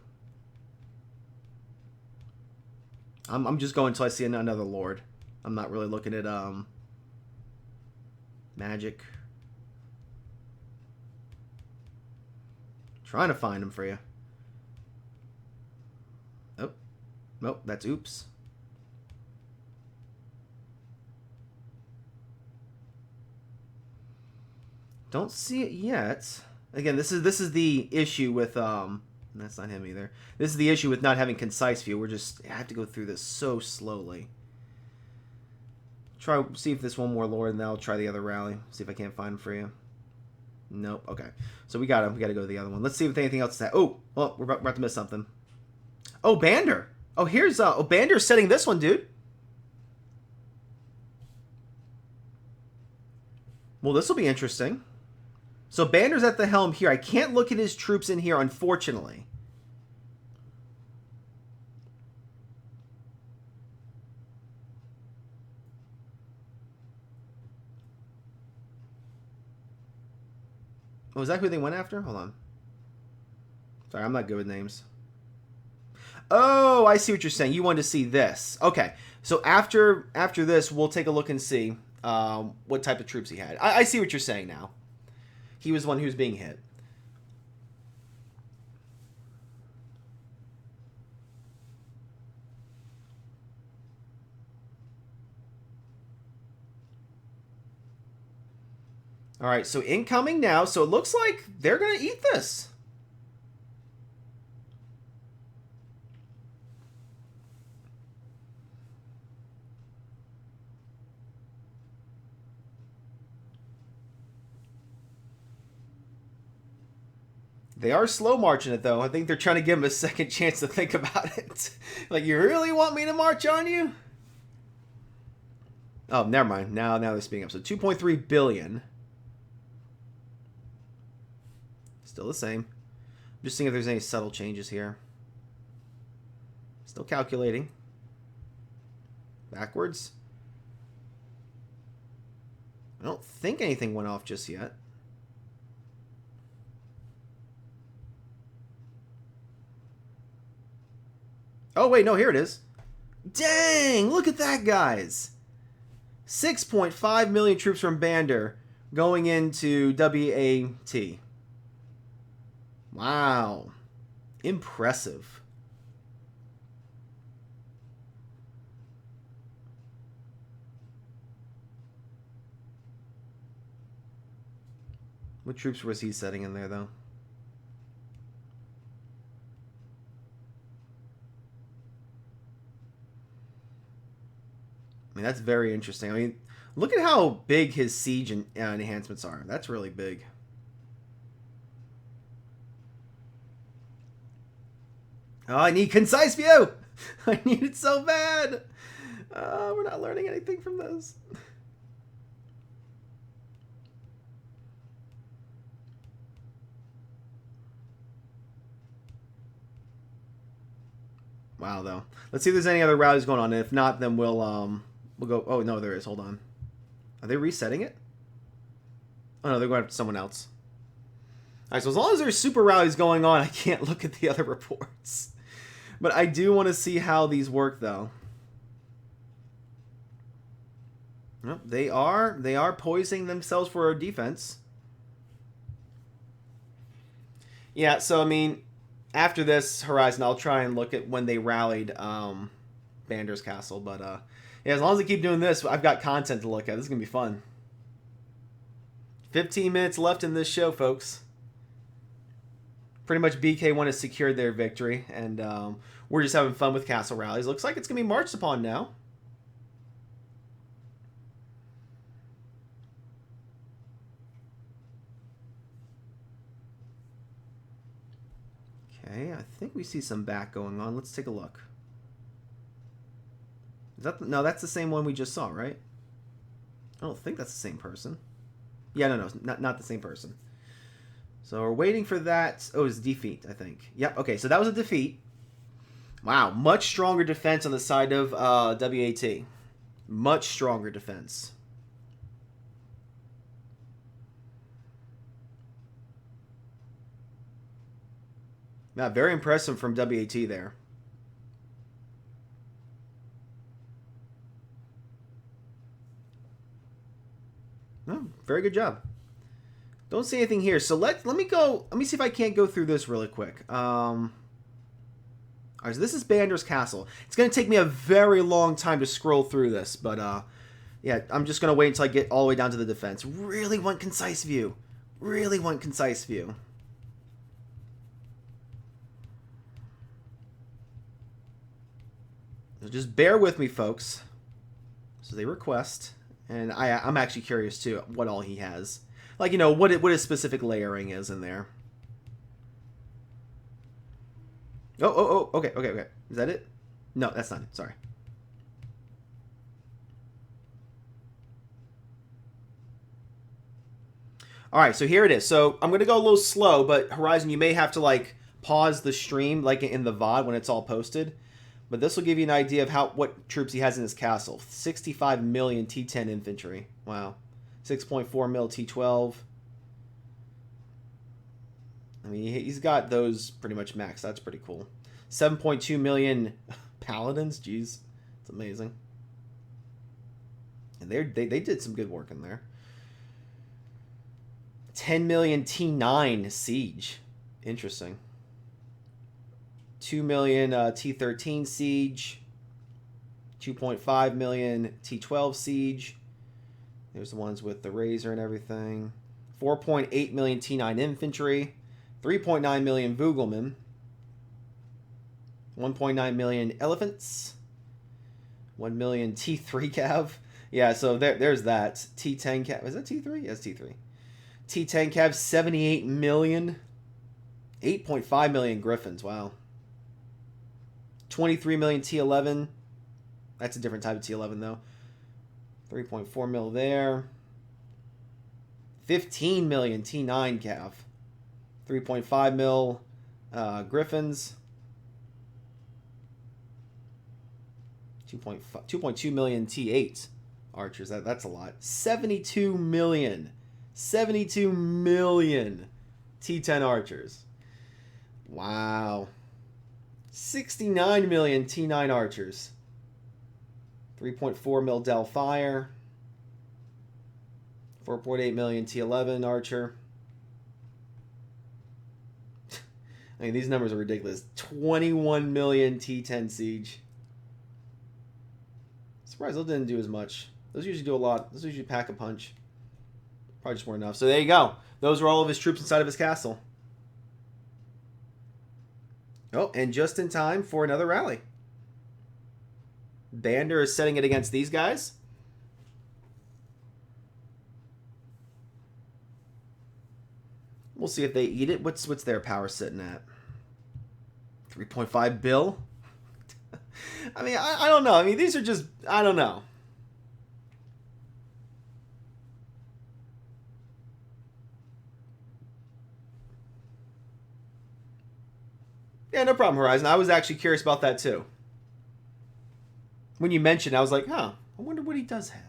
I'm just going until I see another Lord. I'm not really looking at magic. Trying to find him for you. Oh, nope, that's oops. Don't see it yet. Again, this is the issue with that's not him either. This is the issue with not having concise view. I have to go through this so slowly. See if this one more Lord, and then I'll try the other rally. See if I can't find him for you. Nope. Okay. So we got him. We got to go to the other one. Let's see if anything else is that. Oh, well, we're about to miss something. Oh, Bander. Oh, here's Bander's setting this one, dude. Well, this will be interesting. So Bander's at the helm here. I can't look at his troops in here, unfortunately. Oh, is that who they went after? Hold on. Sorry, I'm not good with names. Oh, I see what you're saying. You wanted to see this. Okay. So after this, we'll take a look and see what type of troops he had. I see what you're saying now. He was the one who was being hit. All right, so incoming now. So it looks like they're going to eat this. They are slow marching it, though. I think they're trying to give him a second chance to think about it. Like, you really want me to march on you? Oh, never mind. Now they're speeding up. So 2.3 billion. Still the same. I'm just seeing if there's any subtle changes here. Still calculating. Backwards. I don't think anything went off just yet. Oh, wait, no, here it is. Dang, look at that, guys. 6.5 million troops from Bander going into WAT. Wow. Impressive. What troops was he setting in there, though? I mean, that's very interesting. I mean, look at how big his siege enhancements are. That's really big. Oh, I need concise view! I need it so bad! We're not learning anything from this. Wow, though. Let's see if there's any other rallies going on. And if not, then we'll go... Oh, no, there is. Hold on. Are they resetting it? Oh, no, they're going after someone else. All right, so as long as there's super rallies going on, I can't look at the other reports. But I do want to see how these work, though. Well, they are poising themselves for a defense. Yeah, so, I mean, after this Horizon, I'll try and look at when they rallied Bander's Castle. But, yeah, as long as they keep doing this, I've got content to look at. This is going to be fun. 15 minutes left in this show, folks. Pretty much BK1 has secured their victory, and we're just having fun with castle rallies. Looks like it's going to be marched upon now. Okay, I think we see some back going on. Let's take a look. Is that no, that's the same one we just saw, right? I don't think that's the same person. Yeah, no, not the same person. So we're waiting for that. Oh, it's defeat, I think. Yep, okay, so that was a defeat. Wow, much stronger defense on the side of WAT. Much stronger defense. Yeah, very impressive from WAT there. Oh, very good job. Don't see anything here. So let me see if I can't go through this really quick. Alright, so this is Bander's Castle. It's going to take me a very long time to scroll through this, but yeah, I'm just going to wait until I get all the way down to the defense. Really want concise view. Really want concise view. So just bear with me, folks. So they request, and I'm actually curious too what all he has. Like, you know, what his specific layering is in there. Oh, okay. Is that it? No, that's not it. Sorry. All right, so here it is. So I'm going to go a little slow, but Horizon, you may have to, like, pause the stream, like in the VOD when it's all posted. But this will give you an idea of what troops he has in his castle. 65 million T10 infantry. Wow. 6.4 mil T12. I mean, he's got those pretty much maxed. That's pretty cool. 7.2 million paladins. Jeez. It's amazing. And they did some good work in there. 10 million T9 siege. Interesting. 2 million T13 siege. 2.5 million T12 siege. There's the ones with the razor and everything. 4.8 million T9 infantry. 3.9 million Vugelman. 1.9 million elephants. 1 million T3 cav. Yeah, so there's that. T10 cav. Is that T3? Yes, T3. T10 cav, 78 million. 8.5 million Griffins. Wow. 23 million T11. That's a different type of T11 though. 3.4 mil there. 15 million T9 Cav. 3.5 mil Griffins. 2.2 million T8 Archers. That's a lot. 72 million. 72 million T10 Archers. Wow. 69 million T9 Archers. 3.4 mil Del Fire. 4.8 million T11 Archer. I mean, these numbers are ridiculous. 21 million T10 Siege. Surprised those didn't do as much. Those usually do a lot. Those usually pack a punch. Probably just weren't enough. So there you go. Those are all of his troops inside of his castle. Oh, and just in time for another rally. Bander is setting it against these guys. We'll see if they eat it. What's their power sitting at? 3.5 bill? I mean, I don't know. I mean, these are just, I don't know. Yeah, no problem, Horizon. I was actually curious about that too. When you mentioned, I was like, huh, I wonder what he does have.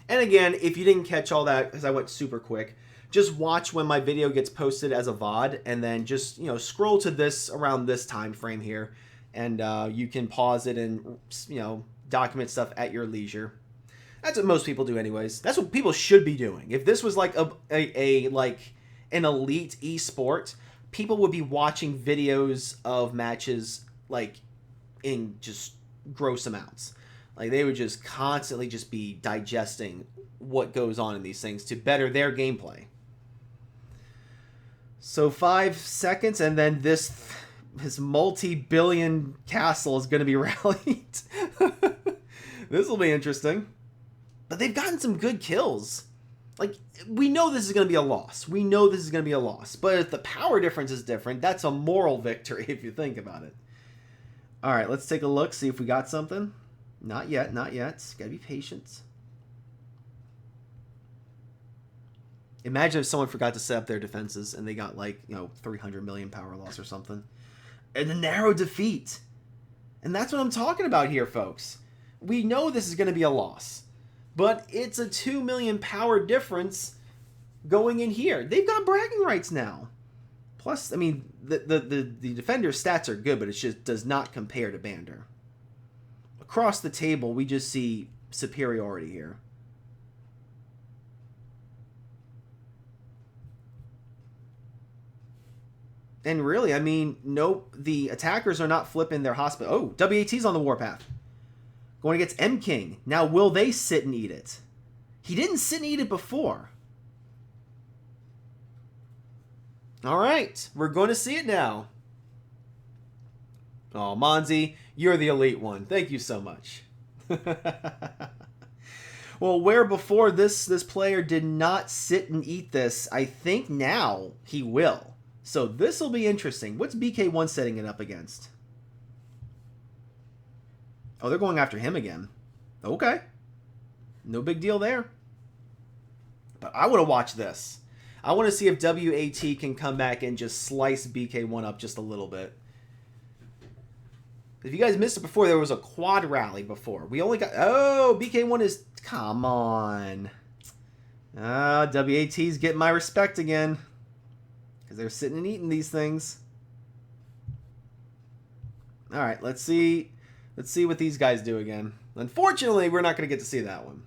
And again, if you didn't catch all that, because I went super quick, just watch when my video gets posted as a VOD, and then just, scroll to this around this time frame here, and you can pause it and, document stuff at your leisure. That's what most people do anyways. That's what people should be doing. If this was like an elite esport, people would be watching videos of matches like in just gross amounts. Like they would just constantly just be digesting what goes on in these things to better their gameplay. So 5 seconds, and then this multi-billion castle is going to be rallied. This will be interesting. But they've gotten some good kills. Like, we know this is going to be a loss. We know this is going to be a loss. But if the power difference is different, that's a moral victory if you think about it. All right, let's take a look, see if we got something. Not yet, not yet. Gotta be patient. Imagine if someone forgot to set up their defenses and they got 300 million power loss or something. And a narrow defeat. And that's what I'm talking about here, folks. We know this is going to be a loss. But it's a 2 million power difference going in here. They've got bragging rights now. Plus, I mean, the defender's stats are good, but it just does not compare to Bander. Across the table, we just see superiority here. And really, I mean, nope, the attackers are not flipping their hospital. Oh, WAT's on the warpath. Going against M-King. Now, will they sit and eat it? He didn't sit and eat it before. All right, we're going to see it now. Oh, Monzi, you're the elite one. Thank you so much. Well, where before this player did not sit and eat this, I think now he will. So this will be interesting. What's BK1 setting it up against? Oh, they're going after him again. Okay. No big deal there. But I want to watch this. I want to see if WAT can come back and just slice BK1 up just a little bit. If you guys missed it before, there was a quad rally before. We only got... Oh, BK1 is... Come on. WAT's getting my respect again. Because they're sitting and eating these things. All right, let's see what these guys do again. Unfortunately, we're not going to get to see that one.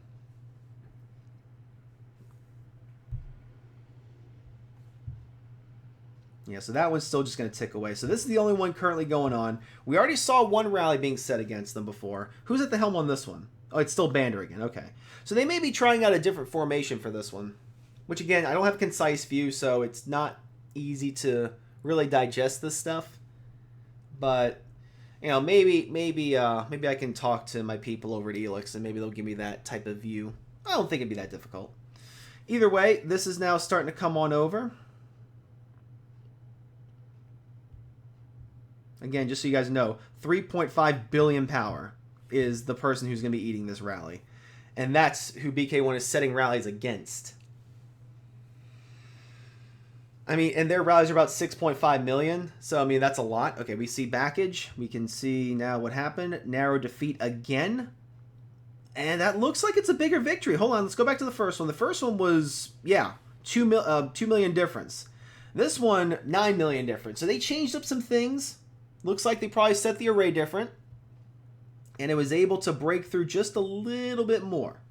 Yeah, so that one's still just going to tick away. So this is the only one currently going on. We already saw one rally being set against them before. Who's at the helm on this one? Oh, it's still Bander again. Okay. So they may be trying out a different formation for this one. Which, again, I don't have a concise view, so it's not easy to really digest this stuff. But, maybe I can talk to my people over at Elix, and maybe they'll give me that type of view. I don't think it'd be that difficult. Either way, this is now starting to come on over. Again, just so you guys know, 3.5 billion power is the person who's going to be eating this rally. And that's who BK1 is setting rallies against. I mean, and their rallies are about 6.5 million. So, I mean, that's a lot. Okay, we see backage. We can see now what happened. Narrow defeat again. And that looks like it's a bigger victory. Hold on, let's go back to the first one. The first one was, yeah, 2 million difference. This one, 9 million difference. So they changed up some things. Looks like they probably set the array different. And it was able to break through just a little bit more.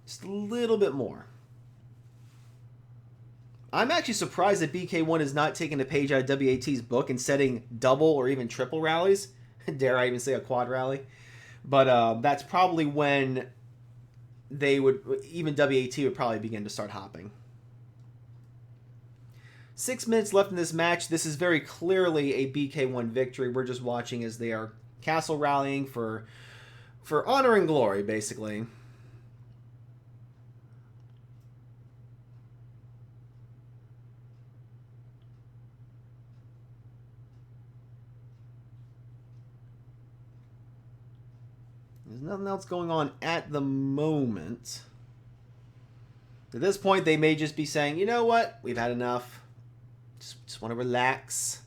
Just a little bit more. I'm actually surprised that BK1 is not taking a page out of WAT's book and setting double or even triple rallies. Dare I even say a quad rally? But that's probably when they would, even WAT would probably begin to start hopping. 6 minutes left in this match. This is very clearly a BK1 victory. We're just watching as they are castle rallying for honor and glory, basically. There's nothing else going on at the moment. At this point, they may just be saying, you know what? We've had enough. Just want to relax.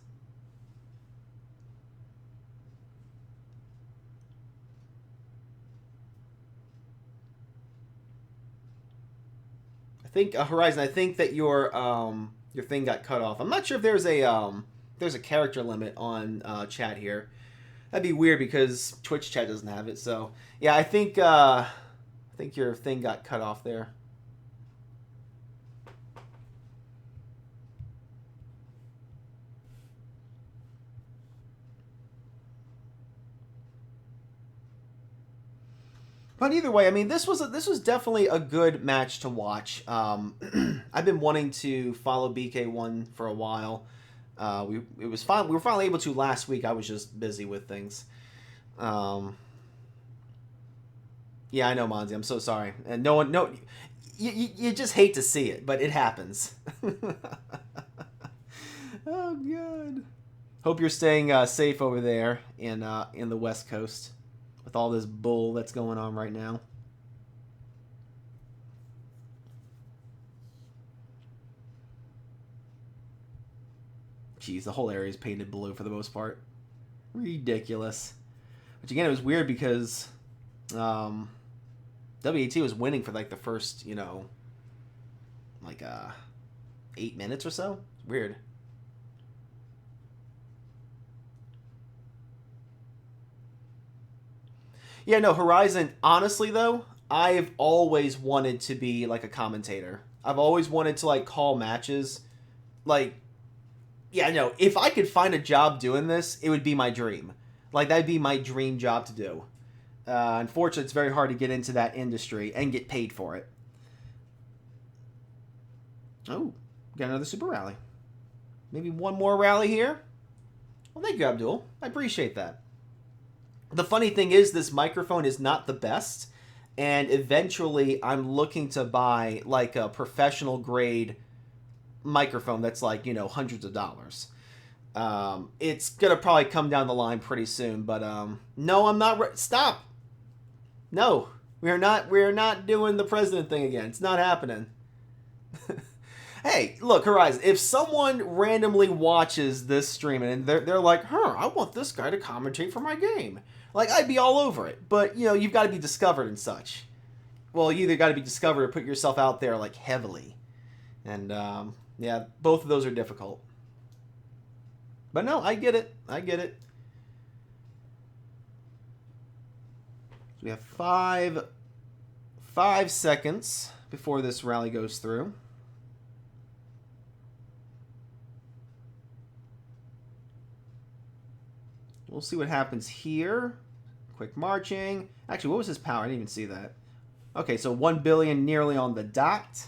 I think Horizon. I think that your thing got cut off. I'm not sure if there's a character limit on chat here. That'd be weird because Twitch chat doesn't have it. So yeah, I think your thing got cut off there. But either way, I mean, this was definitely a good match to watch. I've been wanting to follow BK1 for a while. It was fun. We were finally able to last week. I was just busy with things. Yeah, I know, Monzi. I'm so sorry. And you just hate to see it, but it happens. Oh God. Hope you're staying safe over there in the West Coast with all this bull that's going on right now. Jeez, the whole area is painted blue for the most part. Ridiculous. Which again, it was weird because WAT was winning for like the first, 8 minutes or so. Weird. Yeah, no, Horizon, honestly though, I've always wanted to be like a commentator. I've always wanted to like call matches. Like, yeah, no, if I could find a job doing this, it would be my dream. Like, that'd be my dream job to do. Unfortunately, it's very hard to get into that industry and get paid for it. Oh, got another super rally. Maybe one more rally here? Well, thank you, Abdul. I appreciate that. The funny thing is, this microphone is not the best, and eventually I'm looking to buy like a professional grade microphone that's like, hundreds of dollars. It's gonna probably come down the line pretty soon, but no, I'm not. Stop. No, we're not doing the president thing again. It's not happening. Hey, look, Horizon, if someone randomly watches this stream and they're like, I want this guy to commentate for my game. Like, I'd be all over it. But, you've got to be discovered and such. Well, you either got to be discovered or put yourself out there, like, heavily. And, yeah, both of those are difficult. But no, I get it. I get it. So we have five seconds before this rally goes through. We'll see what happens here. Quick marching. Actually, what was his power? I didn't even see that. Okay, so 1 billion nearly on the dot.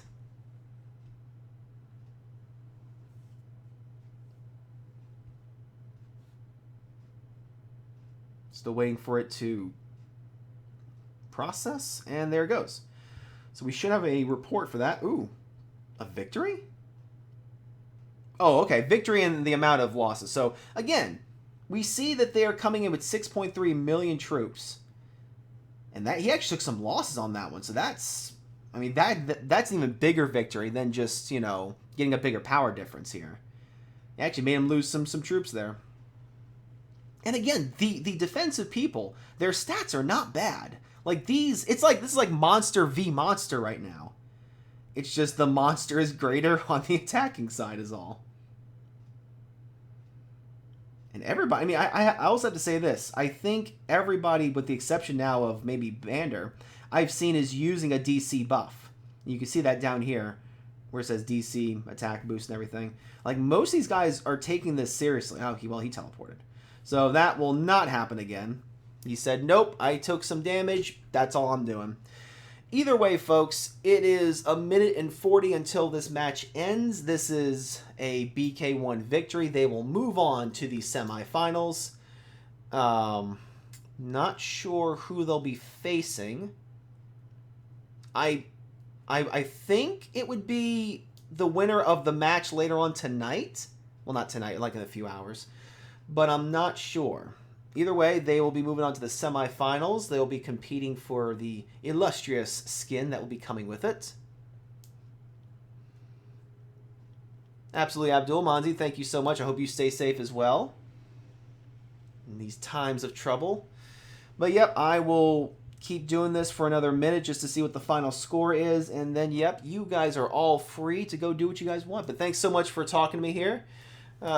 Still waiting for it to process, and there it goes. So we should have a report for that. Ooh, a victory? Oh, okay, victory and the amount of losses. So, again, we see that they are coming in with 6.3 million troops. And that he actually took some losses on that one. So that's, I mean, that's an even bigger victory than just, you know, getting a bigger power difference here. It actually made him lose some troops there. And again, the defensive people, their stats are not bad. Like these, it's like, this is like monster v monster right now. It's just the monster is greater on the attacking side is all. And everybody, I mean, I also have to say this. I think everybody, with the exception now of maybe Bander, I've seen is using a DC buff. You can see that down here where it says DC attack boost and everything. Like, most of these guys are taking this seriously. Oh, well, he teleported. So that will not happen again. He said, nope, I took some damage. That's all I'm doing. Either way, folks, it is 1:40 until this match ends. This is a BK1 victory. They will move on to the semifinals. Not sure who they'll be facing. I think it would be the winner of the match later on tonight. Well, not tonight, like in a few hours. But I'm not sure. Either way, they will be moving on to the semifinals. They will be competing for the illustrious skin that will be coming with it. Absolutely, Abdul Manzi, thank you so much. I hope you stay safe as well in these times of trouble. But yep, I will keep doing this for another minute just to see what the final score is. And then, yep, you guys are all free to go do what you guys want. But thanks so much for talking to me here.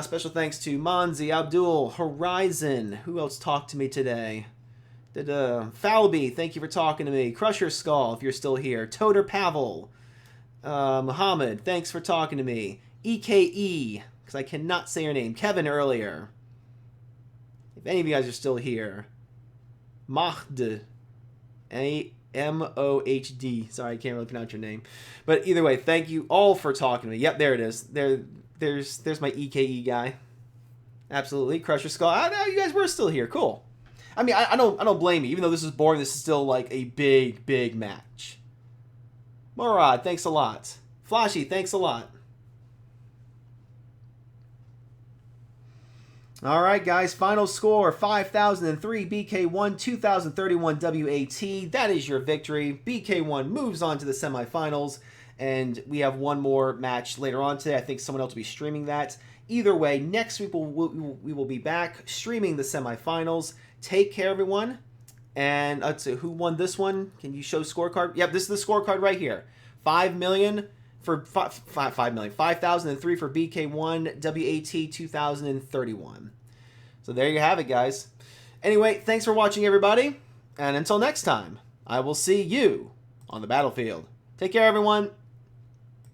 Special thanks to Manzi, Abdul, Horizon. Who else talked to me today? Falby, thank you for talking to me. Crusher Skull, if you're still here. Toter Pavel. Muhammad, thanks for talking to me. EKE, because I cannot say your name. Kevin earlier. If any of you guys are still here. Mahd. M-O-H-D. Sorry, I can't really pronounce your name. But either way, thank you all for talking to me. Yep, there it is. There's my EKE guy. Absolutely. Crusher Skull. I know you guys were still here. Cool. I mean, I don't blame you. Even though this is boring, this is still like a big match. Murad, thanks a lot. Flashy, thanks a lot. All right, guys. Final score, 5,003 BK1, 2,031 WAT. That is your victory. BK1 moves on to the semifinals. And we have one more match later on today. I think someone else will be streaming that. Either way, next week we will be back streaming the semifinals. Take care, everyone. And let's see, who won this one? Can you show scorecard? Yep, this is the scorecard right here. 5 million for 5 million. 5,003 for BK1, WAT 2,031. So there you have it, guys. Anyway, thanks for watching, everybody. And until next time, I will see you on the battlefield. Take care, everyone.